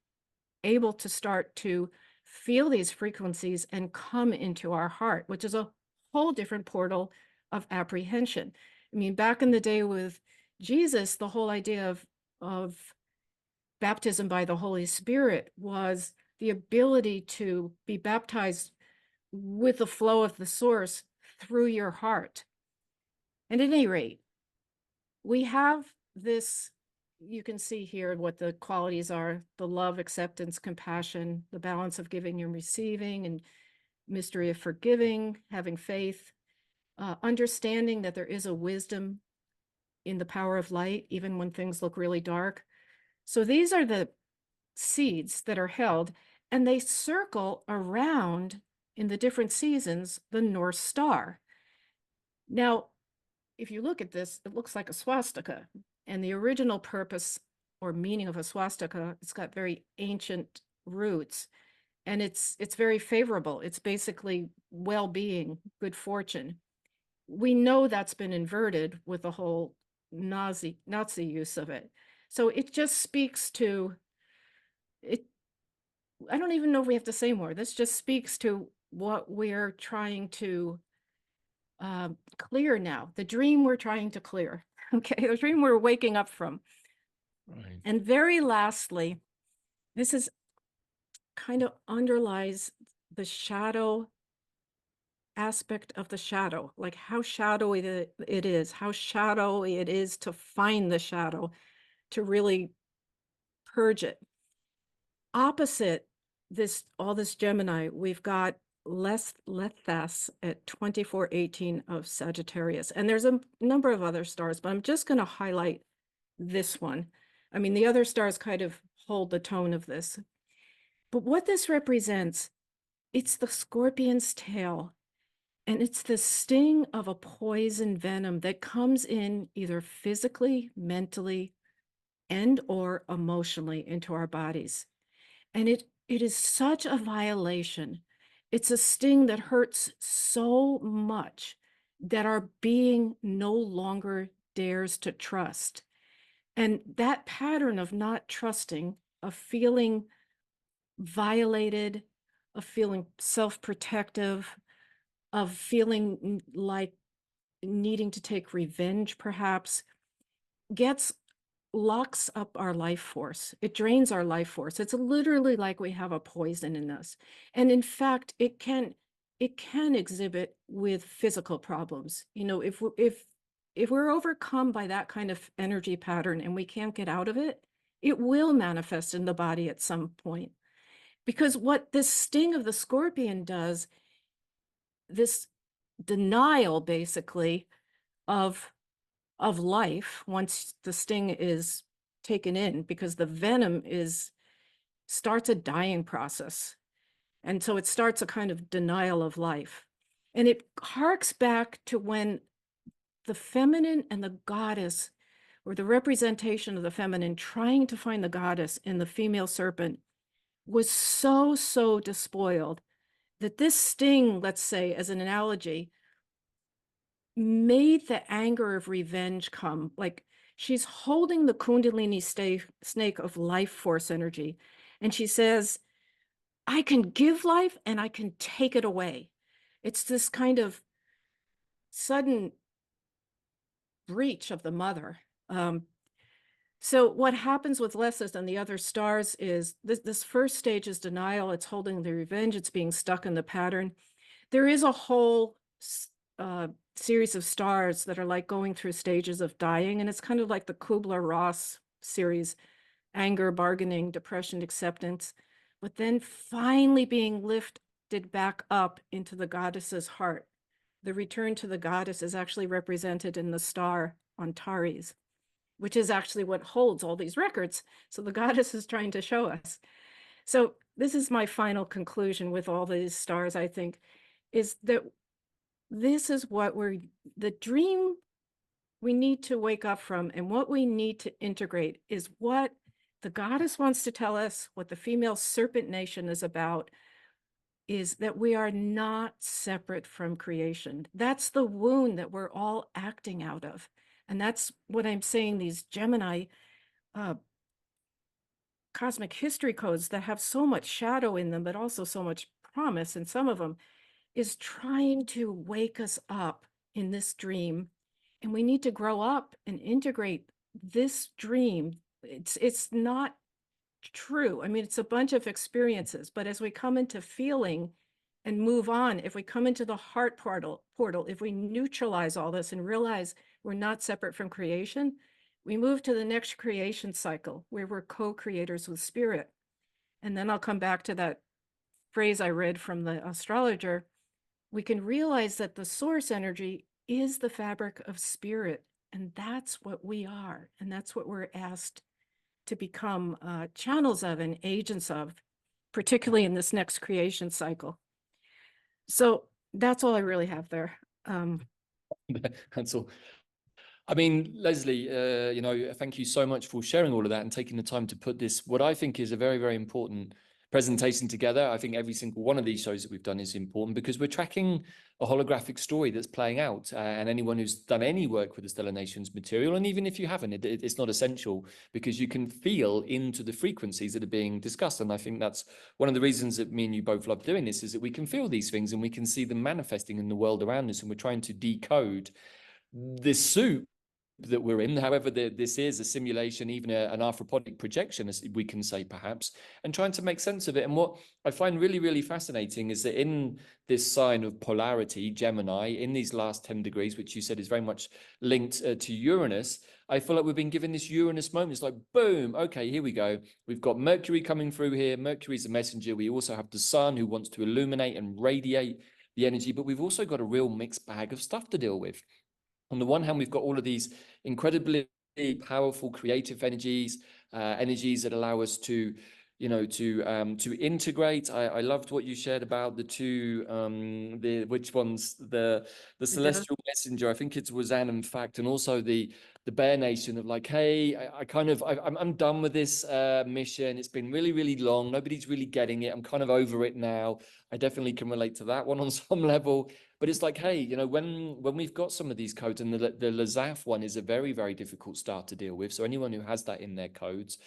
able to start to feel these frequencies and come into our heart, which is a whole different portal of apprehension. I mean, back in the day with Jesus, the whole idea of baptism by the Holy Spirit was the ability to be baptized with the flow of the source through your heart. And at any rate, we have this, you can see here what the qualities are: the love, acceptance, compassion, the balance of giving and receiving, and mystery of forgiving, having faith, understanding that there is a wisdom in the power of light, even when things look really dark. So these are the seeds that are held, and they circle around in the different seasons the North Star. Now, if you look at this, it looks like a swastika, and the original purpose or meaning of a swastika, it's got very ancient roots, and it's very favorable. It's basically well-being, good fortune. We know that's been inverted with the whole Nazi use of it. So it just speaks to it. I don't even know if we have to say more. This just speaks to what we're trying to clear now, the dream we're trying to clear. Okay, the dream we're waking up from. Right. And very lastly, this is kind of underlies the shadow aspect of the shadow, like how shadowy it is, how shadowy it is to find the shadow, to really purge it. Opposite all this Gemini, we've got Lethas at 2418 of Sagittarius. And there's a number of other stars, but I'm just going to highlight this one. I mean, the other stars kind of hold the tone of this. But what this represents, it's the scorpion's tail. And it's the sting of a poison venom that comes in either physically, mentally, and or emotionally into our bodies. And it is such a violation. It's a sting that hurts so much that our being no longer dares to trust. And that pattern of not trusting, of feeling violated, of feeling self-protective, of feeling like needing to take revenge, perhaps, locks up our life force. It drains our life force. It's literally like we have a poison in us. And in fact, it can exhibit with physical problems. You know, if we're overcome by that kind of energy pattern and we can't get out of it, it will manifest in the body at some point. Because what this sting of the scorpion does, this denial basically of life, once the sting is taken in, because the venom starts a dying process. And so it starts a kind of denial of life. And it harks back to when the feminine and the goddess, or the representation of the feminine trying to find the goddess in the female serpent, was so despoiled that this sting, let's say, as an analogy, made the anger of revenge come. Like, she's holding the Kundalini snake of life force energy, and she says, I can give life and I can take it away. It's this kind of sudden breach of the mother. So what happens with Leslie and the other stars is this first stage is denial. It's holding the revenge. It's being stuck in the pattern. There is a whole series of stars that are like going through stages of dying. And it's kind of like the Kubler-Ross series: anger, bargaining, depression, acceptance, but then finally being lifted back up into the goddess's heart. The return to the goddess is actually represented in the star Antares, which is actually what holds all these records. So the goddess is trying to show us. So this is my final conclusion with all these stars, I think, is that this is what the dream we need to wake up from, and what we need to integrate is what the goddess wants to tell us, what the female serpent nation is about, is that we are not separate from creation. That's the wound that we're all acting out of. And that's what I'm saying, these Gemini cosmic history codes that have so much shadow in them, but also so much promise in some of them, is trying to wake us up in this dream. And we need to grow up and integrate this dream. It's not true. I mean, it's a bunch of experiences, but as we come into feeling and move on, if we come into the heart portal, if we neutralize all this and realize we're not separate from creation, we move to the next creation cycle where we're co-creators with spirit. And then I'll come back to that phrase I read from the astrologer. We can realize that the source energy is the fabric of spirit, and that's what we are. And that's what we're asked to become channels of and agents of, particularly in this next creation cycle. So that's all I really have there. That's all. I mean, Leslie, thank you so much for sharing all of that and taking the time to put this, what I think is a very, very important presentation together. I think every single one of these shows that we've done is important because we're tracking a holographic story that's playing out. And anyone who's done any work with the Stellar Nations material, and even if you haven't, it's not essential because you can feel into the frequencies that are being discussed. And I think that's one of the reasons that me and you both love doing this, is that we can feel these things and we can see them manifesting in the world around us. And we're trying to decode this soup that we're in, however this is a simulation, even an arthropodic projection, as we can say perhaps, and trying to make sense of it. And what I find really, really fascinating is that in this sign of polarity, Gemini, in these last 10 degrees, which you said is very much linked to Uranus, I feel like we've been given this Uranus moment. It's like, boom, okay, here we go. We've got Mercury coming through here. Mercury's a messenger. We also have the sun who wants to illuminate and radiate the energy, but we've also got a real mixed bag of stuff to deal with. On the one hand, we've got all of these incredibly powerful creative energies that allow us to, to integrate. I loved what you shared about the two, the celestial messenger. I think it was An, in fact, and also the Bear Nation of like, hey, I'm done with this mission. It's been really, really long. Nobody's really getting it. I'm kind of over it now. I definitely can relate to that one on some level. But it's like, hey, when we've got some of these codes, and the Lazaf one is a very, very difficult start to deal with. So anyone who has that in their codes,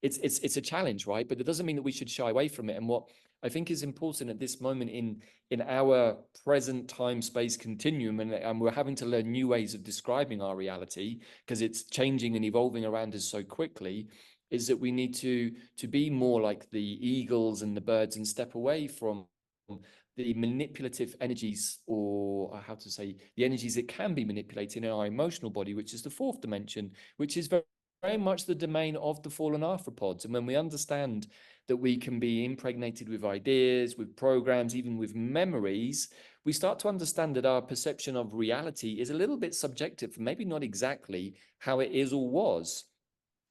it's a challenge, right? But it doesn't mean that we should shy away from it. And what I think is important at this moment in our present time space continuum, and we're having to learn new ways of describing our reality because it's changing and evolving around us so quickly, is that we need to be more like the eagles and the birds and step away from the manipulative energies, or how to say, the energies that can be manipulated in our emotional body, which is the fourth dimension, which is very, very much the domain of the fallen arthropods. And when we understand that we can be impregnated with ideas, with programs, even with memories, we start to understand that our perception of reality is a little bit subjective, maybe not exactly how it is or was,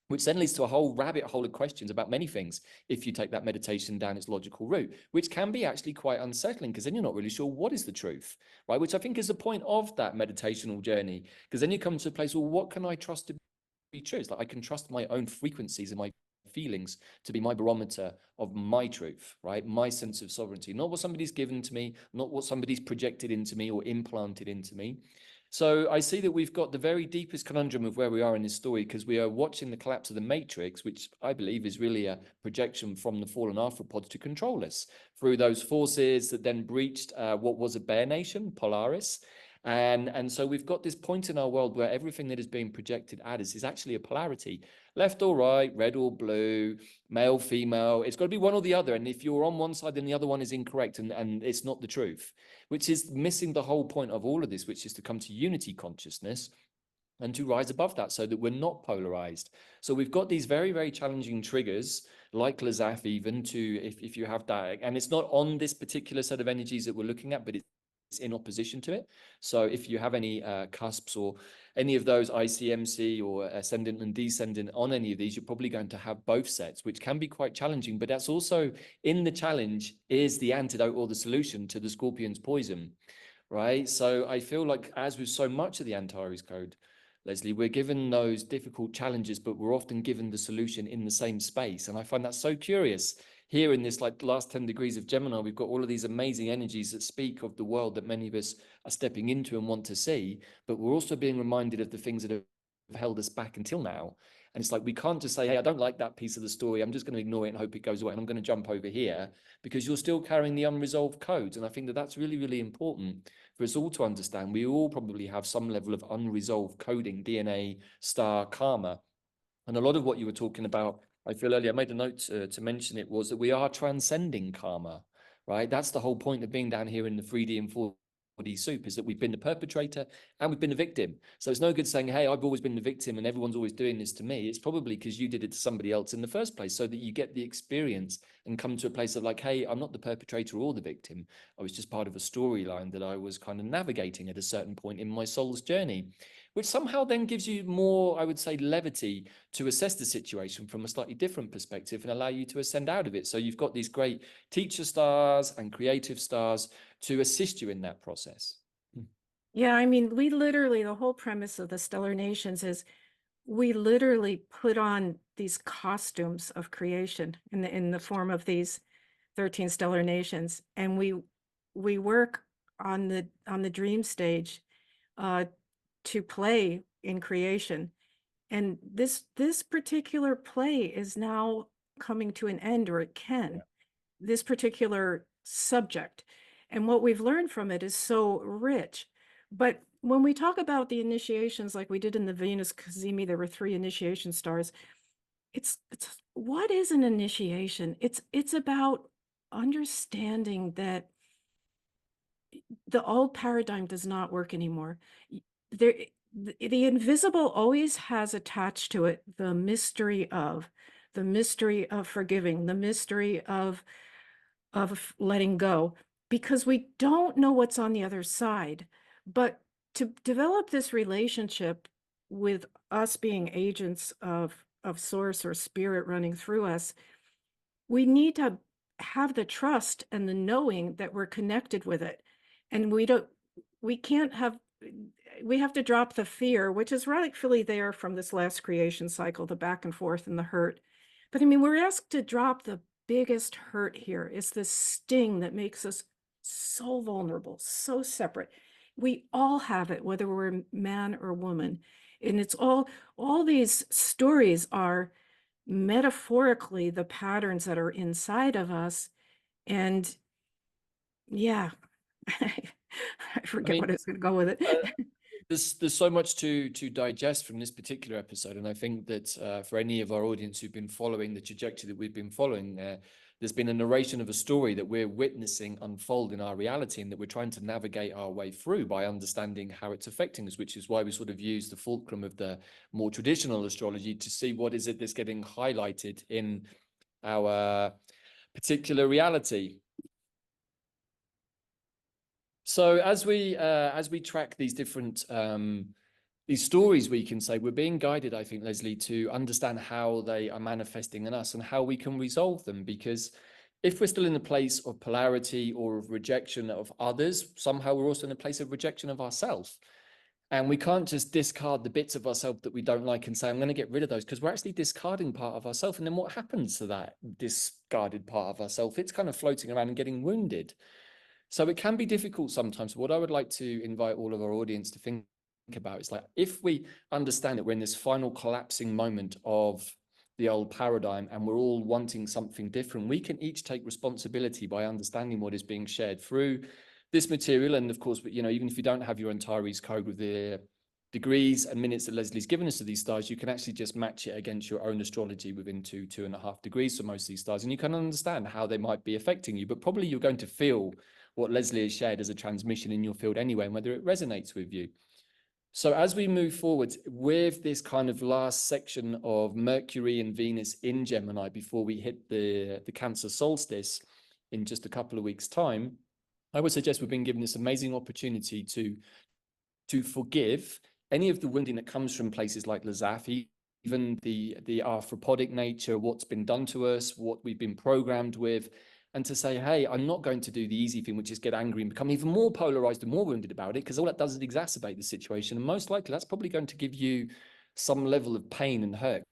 which then leads to a whole rabbit hole of questions about many things if you take that meditation down its logical route, which can be actually quite unsettling because then you're not really sure what is the truth, right? Which I think is the point of that meditational journey, because then you come to a place, well, what can I trust to be true? It's like I can trust my own frequencies and my feelings to be my barometer of my truth, right? My sense of sovereignty, not what somebody's given to me, not what somebody's projected into me or implanted into me. So I see that we've got the very deepest conundrum of where we are in this story, because we are watching the collapse of the Matrix, which I believe is really a projection from the fallen arthropods to control us through those forces that then breached what was a bear nation, Polaris. And so we've got this point in our world where everything that is being projected at us is actually a polarity, left or right, red or blue, male, female. It's got to be one or the other. And if you're on one side, then the other one is incorrect and it's not the truth, which is missing the whole point of all of this, which is to come to unity consciousness and to rise above that so that we're not polarized. So we've got these very, very challenging triggers like Lazaf, even to, if you have that, and it's not on this particular set of energies that we're looking at, but it's in opposition to it. So if you have any cusps or any of those ICMC or ascendant and descendant on any of these, you're probably going to have both sets, which can be quite challenging. But that's also in the challenge is the antidote or the solution to the Scorpion's poison, right? So I feel like, as with so much of the Antares Code, Leslie, we're given those difficult challenges, but we're often given the solution in the same space. And I find that so curious. Here in this like last 10 degrees of Gemini, we've got all of these amazing energies that speak of the world that many of us are stepping into and want to see, but we're also being reminded of the things that have held us back until now. And it's like, we can't just say, hey, I don't like that piece of the story, I'm just going to ignore it and hope it goes away, and I'm going to jump over here, because you're still carrying the unresolved codes. And I think that that's really, really important for us all to understand. We all probably have some level of unresolved coding, DNA, star, karma. And a lot of what you were talking about, I feel earlier, I made a note to mention it, was that we are transcending karma, right? That's the whole point of being down here in the 3D and 4D soup, is that we've been the perpetrator and we've been the victim. So it's no good saying, hey, I've always been the victim and everyone's always doing this to me. It's probably because you did it to somebody else in the first place, so that you get the experience and come to a place of like, hey, I'm not the perpetrator or the victim. I was just part of a storyline that I was kind of navigating at a certain point in my soul's journey, which somehow then gives you more, I would say, levity to assess the situation from a slightly different perspective and allow you to ascend out of it. So you've got these great teacher stars and creative stars to assist you in that process. Yeah, I mean, we literally, the whole premise of the Stellar Nations is we literally put on these costumes of creation in the form of these 13 stellar nations, and we work on the dream stage to play in creation. And this particular play is now coming to an end, or it can, this particular subject. And what we've learned from it is so rich. But when we talk about the initiations, like we did in the Venus Cazimi, there were 3 initiation stars. It's what is an initiation? It's about understanding that the old paradigm does not work anymore. The invisible always has attached to it the mystery of forgiving, the mystery of letting go, because we don't know what's on the other side. But to develop this relationship with us being agents of source or spirit running through us, we need to have the trust and the knowing that we're connected with it. And we have to drop the fear, which is rightfully there from this last creation cycle, the back and forth and the hurt. But I mean, we're asked to drop the biggest hurt here. It's this sting that makes us so vulnerable, so separate. We all have it, whether we're man or woman. And it's all these stories are metaphorically the patterns that are inside of us. And yeah, I forget what I was going to go with it. There's so much to digest from this particular episode, and I think that for any of our audience who've been following the trajectory that we've been following, there's been a narration of a story that we're witnessing unfold in our reality, and that we're trying to navigate our way through by understanding how it's affecting us, which is why we sort of use the fulcrum of the more traditional astrology to see what is it that's getting highlighted in our particular reality. So as we track these different these stories, we can say we're being guided, I think, Leslie, to understand how they are manifesting in us and how we can resolve them. Because if we're still in a place of polarity or of rejection of others, somehow we're also in a place of rejection of ourselves. And we can't just discard the bits of ourselves that we don't like and say, I'm going to get rid of those, because we're actually discarding part of ourselves. And then what happens to that discarded part of ourselves? It's kind of floating around and getting wounded. So it can be difficult sometimes. What I would like to invite all of our audience to think about is, like, if we understand that we're in this final collapsing moment of the old paradigm and we're all wanting something different, we can each take responsibility by understanding what is being shared through this material. And of course, you know, even if you don't have your Antares code with the degrees and minutes that Leslie's given us to these stars, you can actually just match it against your own astrology within 2.5 degrees for most of these stars, and you can understand how they might be affecting you. But probably you're going to feel what Leslie has shared as a transmission in your field anyway, and whether it resonates with you. So as we move forward with this kind of last section of Mercury and Venus in Gemini before we hit the Cancer solstice in just a couple of weeks' time, I would suggest we've been given this amazing opportunity to forgive any of the wounding that comes from places like Lazaf, even the arthropodic nature, what's been done to us, what we've been programmed with, and to say, hey, I'm not going to do the easy thing, which is get angry and become even more polarized and more wounded about it, because all that does is exacerbate the situation. And most likely that's probably going to give you some level of pain and hurt.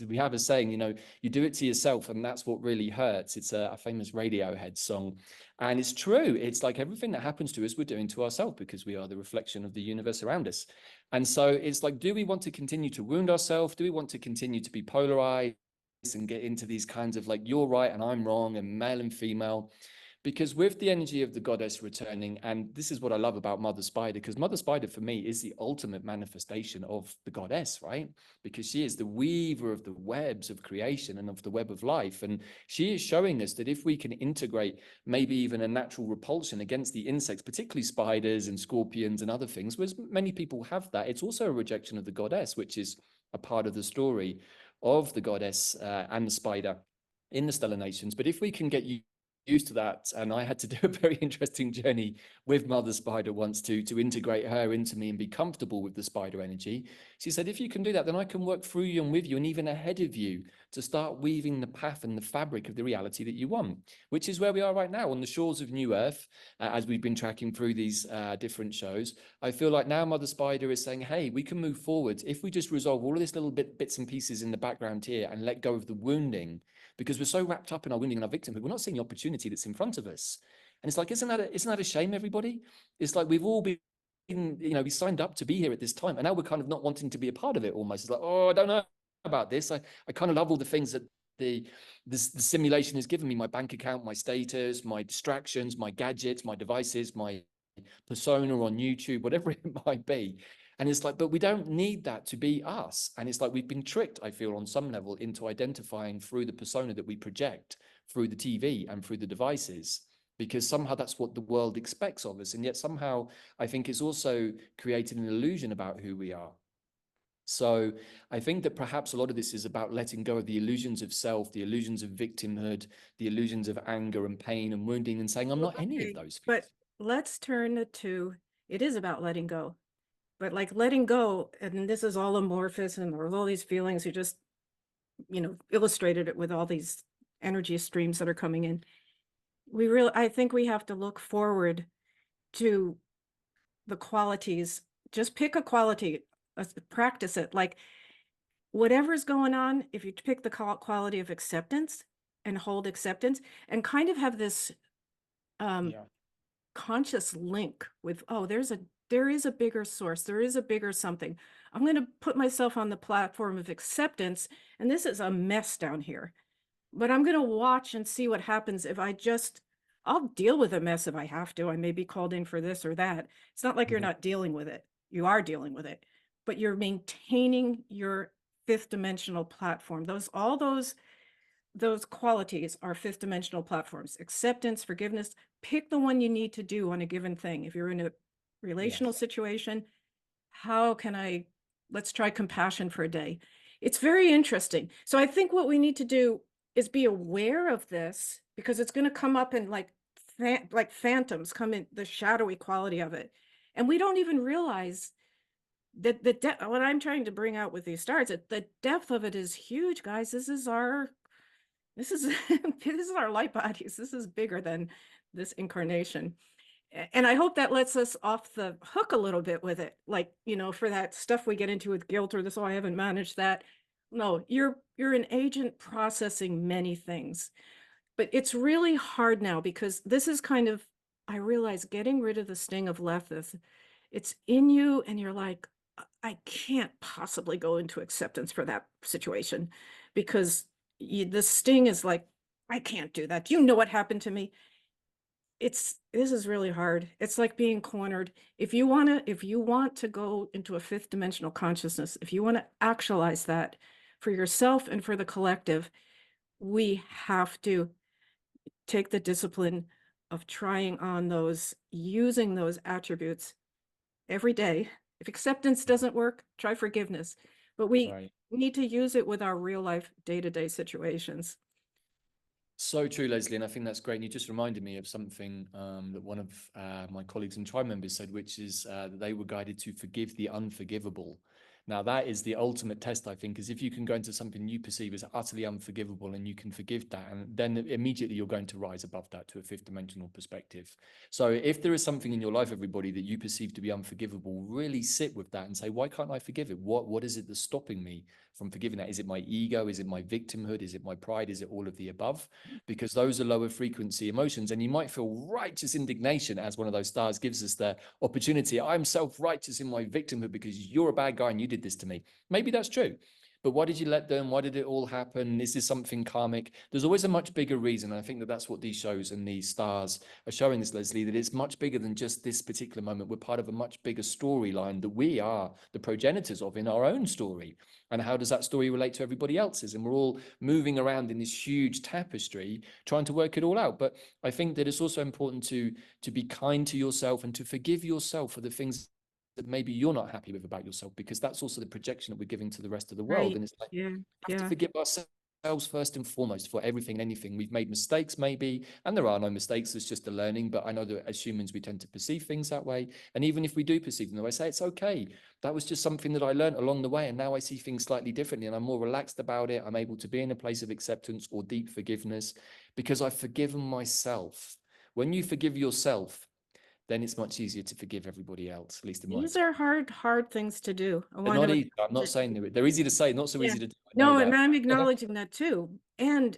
We have a saying, you know, you do it to yourself and that's what really hurts. It's a famous Radiohead song. And it's true. It's like everything that happens to us, we're doing to ourselves because we are the reflection of the universe around us. And so it's like, do we want to continue to wound ourselves? Do we want to continue to be polarized and get into these kinds of like, you're right and I'm wrong and male and female? Because with the energy of the goddess returning, and this is what I love about Mother Spider, because Mother Spider for me is the ultimate manifestation of the goddess, right? Because she is the weaver of the webs of creation and of the web of life. And she is showing us that if we can integrate maybe even a natural repulsion against the insects, particularly spiders and scorpions and other things, whereas many people have that, it's also a rejection of the goddess, which is a part of the story of the goddess and the spider in the stellar nations. But if we can get used to that, and I had to do a very interesting journey with Mother Spider once to integrate her into me and be comfortable with the spider energy. She said, if you can do that, then I can work through you and with you and even ahead of you to start weaving the path and the fabric of the reality that you want, which is where we are right now on the shores of New Earth. As we've been tracking through these different shows, I feel like now Mother Spider is saying, hey, we can move forward if we just resolve all of this little bits and pieces in the background here and let go of the wounding, because we're so wrapped up in our wounding and our victimhood, we're not seeing the opportunity that's in front of us. And it's like, isn't that a shame, everybody? It's like we've all been, you know, we signed up to be here at this time, and now we're kind of not wanting to be a part of it almost. It's like, oh, I don't know about this. I kind of love all the things that the simulation has given me, my bank account, my status, my distractions, my gadgets, my devices, my persona on YouTube, whatever it might be. And it's like, but we don't need that to be us. And it's like we've been tricked, I feel, on some level into identifying through the persona that we project through the TV and through the devices, because somehow that's what the world expects of us. And yet somehow I think it's also created an illusion about who we are. So I think that perhaps a lot of this is about letting go of the illusions of self, the illusions of victimhood, the illusions of anger and pain and wounding, and saying, I'm not any of those things. But let's turn it to, it is about letting go. But like letting go, and this is all amorphous and there's all these feelings, you just, you know, illustrated it with all these energy streams that are coming in. I think we have to look forward to the qualities. Just pick a quality, practice it. Like whatever's going on, if you pick the quality of acceptance and hold acceptance and kind of have this conscious link with, oh, there is a bigger source, there is a bigger something. I'm going to put myself on the platform of acceptance, and this is a mess down here, but I'm going to watch and see what happens if I'll deal with a mess if I have to. I may be called in for this or that. It's not like you're not dealing with it. You are dealing with it, but you're maintaining your fifth dimensional platform. All those qualities are fifth dimensional platforms: acceptance, forgiveness. Pick the one you need to do on a given thing. If you're in a relational situation, let's try compassion for a day. It's very interesting. So I think what we need to do is be aware of this, because it's going to come up in like phantoms, come in the shadowy quality of it. And we don't even realize that what I'm trying to bring out with these stars, the depth of it is huge, guys. This is this is our light bodies. This is bigger than this incarnation. And I hope that lets us off the hook a little bit with it. Like, you know, for that stuff we get into with guilt or this, oh, I haven't managed that. No, you're an agent processing many things. But it's really hard now, because this is kind of, I realize, getting rid of the sting of Lethith. It's in you and you're like, I can't possibly go into acceptance for that situation, because the sting is like, I can't do that. Do you know what happened to me? This is really hard. It's like being cornered. If you want to go into a fifth dimensional consciousness, if you want to actualize that for yourself and for the collective, we have to take the discipline of trying on using those attributes every day. If acceptance doesn't work, try forgiveness. But we need to use it with our real life, day-to-day situations. So true, Leslie, and I think that's great. And you just reminded me of something that one of my colleagues and tribe members said, which is that they were guided to forgive the unforgivable. Now, that is the ultimate test, I think, is if you can go into something you perceive as utterly unforgivable and you can forgive that, and then immediately you're going to rise above that to a fifth dimensional perspective. So if there is something in your life, everybody, that you perceive to be unforgivable, really sit with that and say, why can't I forgive it? What is it that's stopping me from forgiving that? Is it my ego? Is it my victimhood? Is it my pride? Is it all of the above? Because those are lower frequency emotions. And you might feel righteous indignation as one of those stars gives us the opportunity. I'm self-righteous in my victimhood because you're a bad guy and you did this to me. Maybe that's true. But why did you let them? Why did it all happen? Is this something karmic? There's always a much bigger reason. And I think that that's what these shows and these stars are showing us, Leslie, that it's much bigger than just this particular moment. We're part of a much bigger storyline that we are the progenitors of in our own story. And how does that story relate to everybody else's? And we're all moving around in this huge tapestry, trying to work it all out. But I think that it's also important to be kind to yourself and to forgive yourself for the things that maybe you're not happy with about yourself, because that's also the projection that we're giving to the rest of the world. Right. And it's like, Yeah. we have to Yeah. forgive ourselves first and foremost for everything and anything. We've made mistakes maybe, and there are no mistakes, it's just a learning. But I know that as humans, we tend to perceive things that way. And even if we do perceive them that way, I say it's okay. That was just something that I learned along the way. And now I see things slightly differently and I'm more relaxed about it. I'm able to be in a place of acceptance or deep forgiveness because I've forgiven myself. When you forgive yourself, then it's much easier to forgive everybody else, at least in my These experience. are hard things to do. I They're want not to easy. I'm not saying they're easy to say, not so Yeah. easy to do. I know No, and that. I'm acknowledging that too. And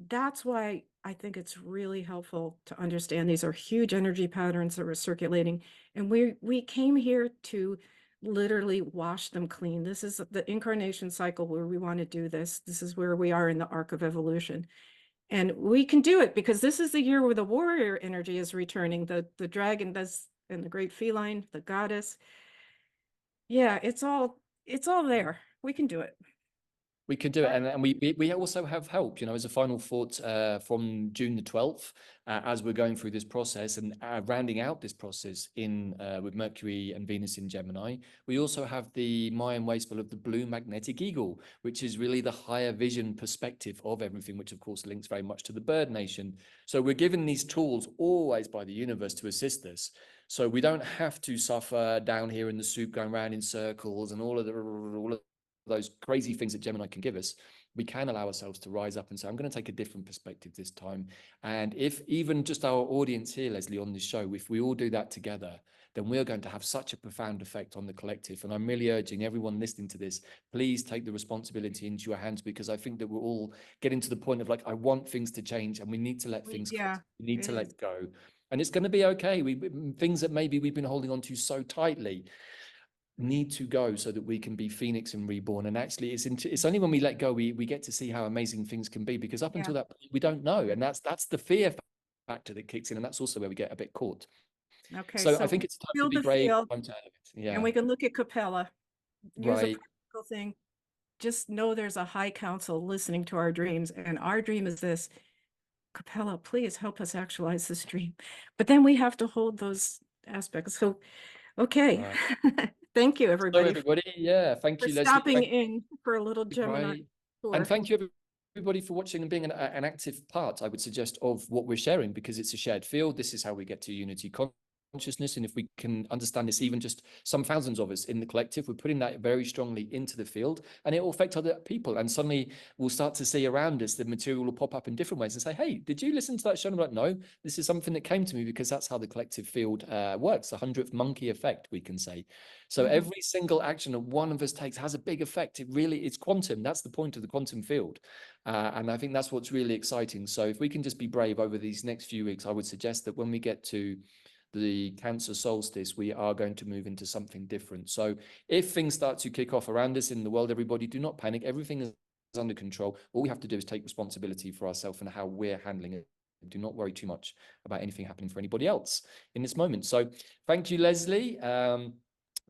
that's why I think it's really helpful to understand these are huge energy patterns that are circulating. And we came here to literally wash them clean. This is the incarnation cycle where we want to do this. This is where we are in the arc of evolution. And we can do it because this is the year where the warrior energy is returning, the dragon does, and the great feline, the goddess. Yeah, it's all there. We can do it. We can do it, and we also have help. You know, as a final thought from June the 12th, as we're going through this process and rounding out this process in with Mercury and Venus in Gemini, we also have the Mayan way spell of the blue magnetic eagle, which is really the higher vision perspective of everything, which of course links very much to the bird nation. So we're given these tools always by the universe to assist us. So we don't have to suffer down here in the soup, going around in circles and all of those crazy things that Gemini can give us. We can allow ourselves to rise up and say, I'm going to take a different perspective this time. And if even just our audience here, Leslie, on this show, if we all do that together, then we're going to have such a profound effect on the collective. And I'm really urging everyone listening to this, please take the responsibility into your hands, because I think that we're all getting to the point of like, I want things to change and we need to let things go. We need to let go. And it's going to be okay. Things that maybe we've been holding on to so tightly need to go so that we can be phoenix and reborn. And actually it's only when we let go we get to see how amazing things can be, because up until that point, we don't know. And that's the fear factor that kicks in, and that's also where we get a bit caught. Okay, So I so think it's time to feel be the brave, field, time to elevate. Yeah, and we can look at Capella. Use a right. practical thing. Just know there's a high council listening to our dreams, and our dream is this. Capella, please help us actualize this dream. But then we have to hold those aspects. So, okay. Thank you, So everybody, everybody, yeah, thank for you, Leslie. stopping in for a little Gemini Right. And tour. thank you everybody for watching and being an active part, I would suggest, of what we're sharing, because it's a shared field. This is how we get to unity consciousness. And if we can understand this, even just some thousands of us in the collective, we're putting that very strongly into the field, and it will affect other people. And suddenly we'll start to see around us, the material will pop up in different ways and say, hey, did you listen to that show? And I'm like, no, this is something that came to me, because that's how the collective field works. The 100th monkey effect, we can say. So every single action that one of us takes has a big effect. It's quantum. That's the point of the quantum field. And I think that's what's really exciting. So if we can just be brave over these next few weeks, I would suggest that when we get to the Cancer solstice, we are going to move into something different. So if things start to kick off around us in the world, everybody, do not panic. Everything is under control. All we have to do is take responsibility for ourselves and how we're handling it. Do not worry too much about anything happening for anybody else in this moment. So thank you, Leslie.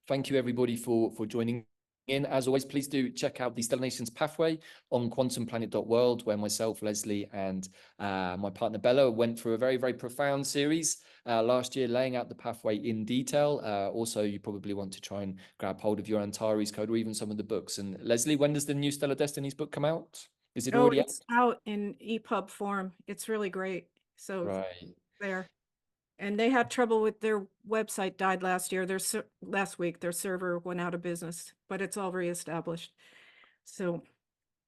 Thank you, everybody, for joining in. As always, please do check out the Stellar Nations Pathway on quantumplanet.world, where myself, Leslie, and my partner Bella went through a very, very profound series last year, laying out the pathway in detail. Also, you probably want to try and grab hold of your Antares Code or even some of the books. And Leslie, when does the new Stellar Destinies book come out? Is it Oh, already it's out in EPUB form. It's really great. So right? there. And they had trouble with their website died last year. Last week, their server went out of business, but it's all reestablished. So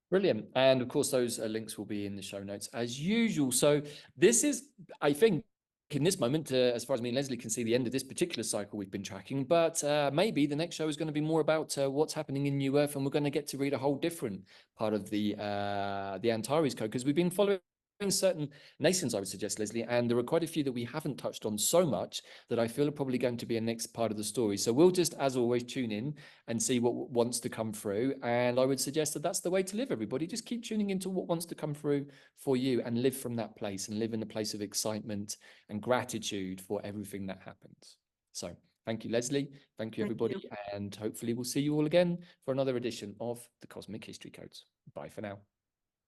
Brilliant. And of course, those links will be in the show notes as usual. So this is, I think, in this moment, as far as me and Leslie can see, the end of this particular cycle we've been tracking. But maybe the next show is going to be more about what's happening in New Earth, and we're going to get to read a whole different part of the Antares Code, because we've been following certain nations, I would suggest, Leslie, and there are quite a few that we haven't touched on so much that I feel are probably going to be a next part of the story. So we'll just, as always, tune in and see what wants to come through. And I would suggest that that's the way to live, everybody. Just keep tuning into what wants to come through for you and live from that place, and live in a place of excitement and gratitude for everything that happens. So thank you, Leslie. Thank you, everybody. And hopefully we'll see you all again for another edition of the Cosmic History Codes. Bye for now.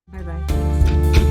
bye-bye.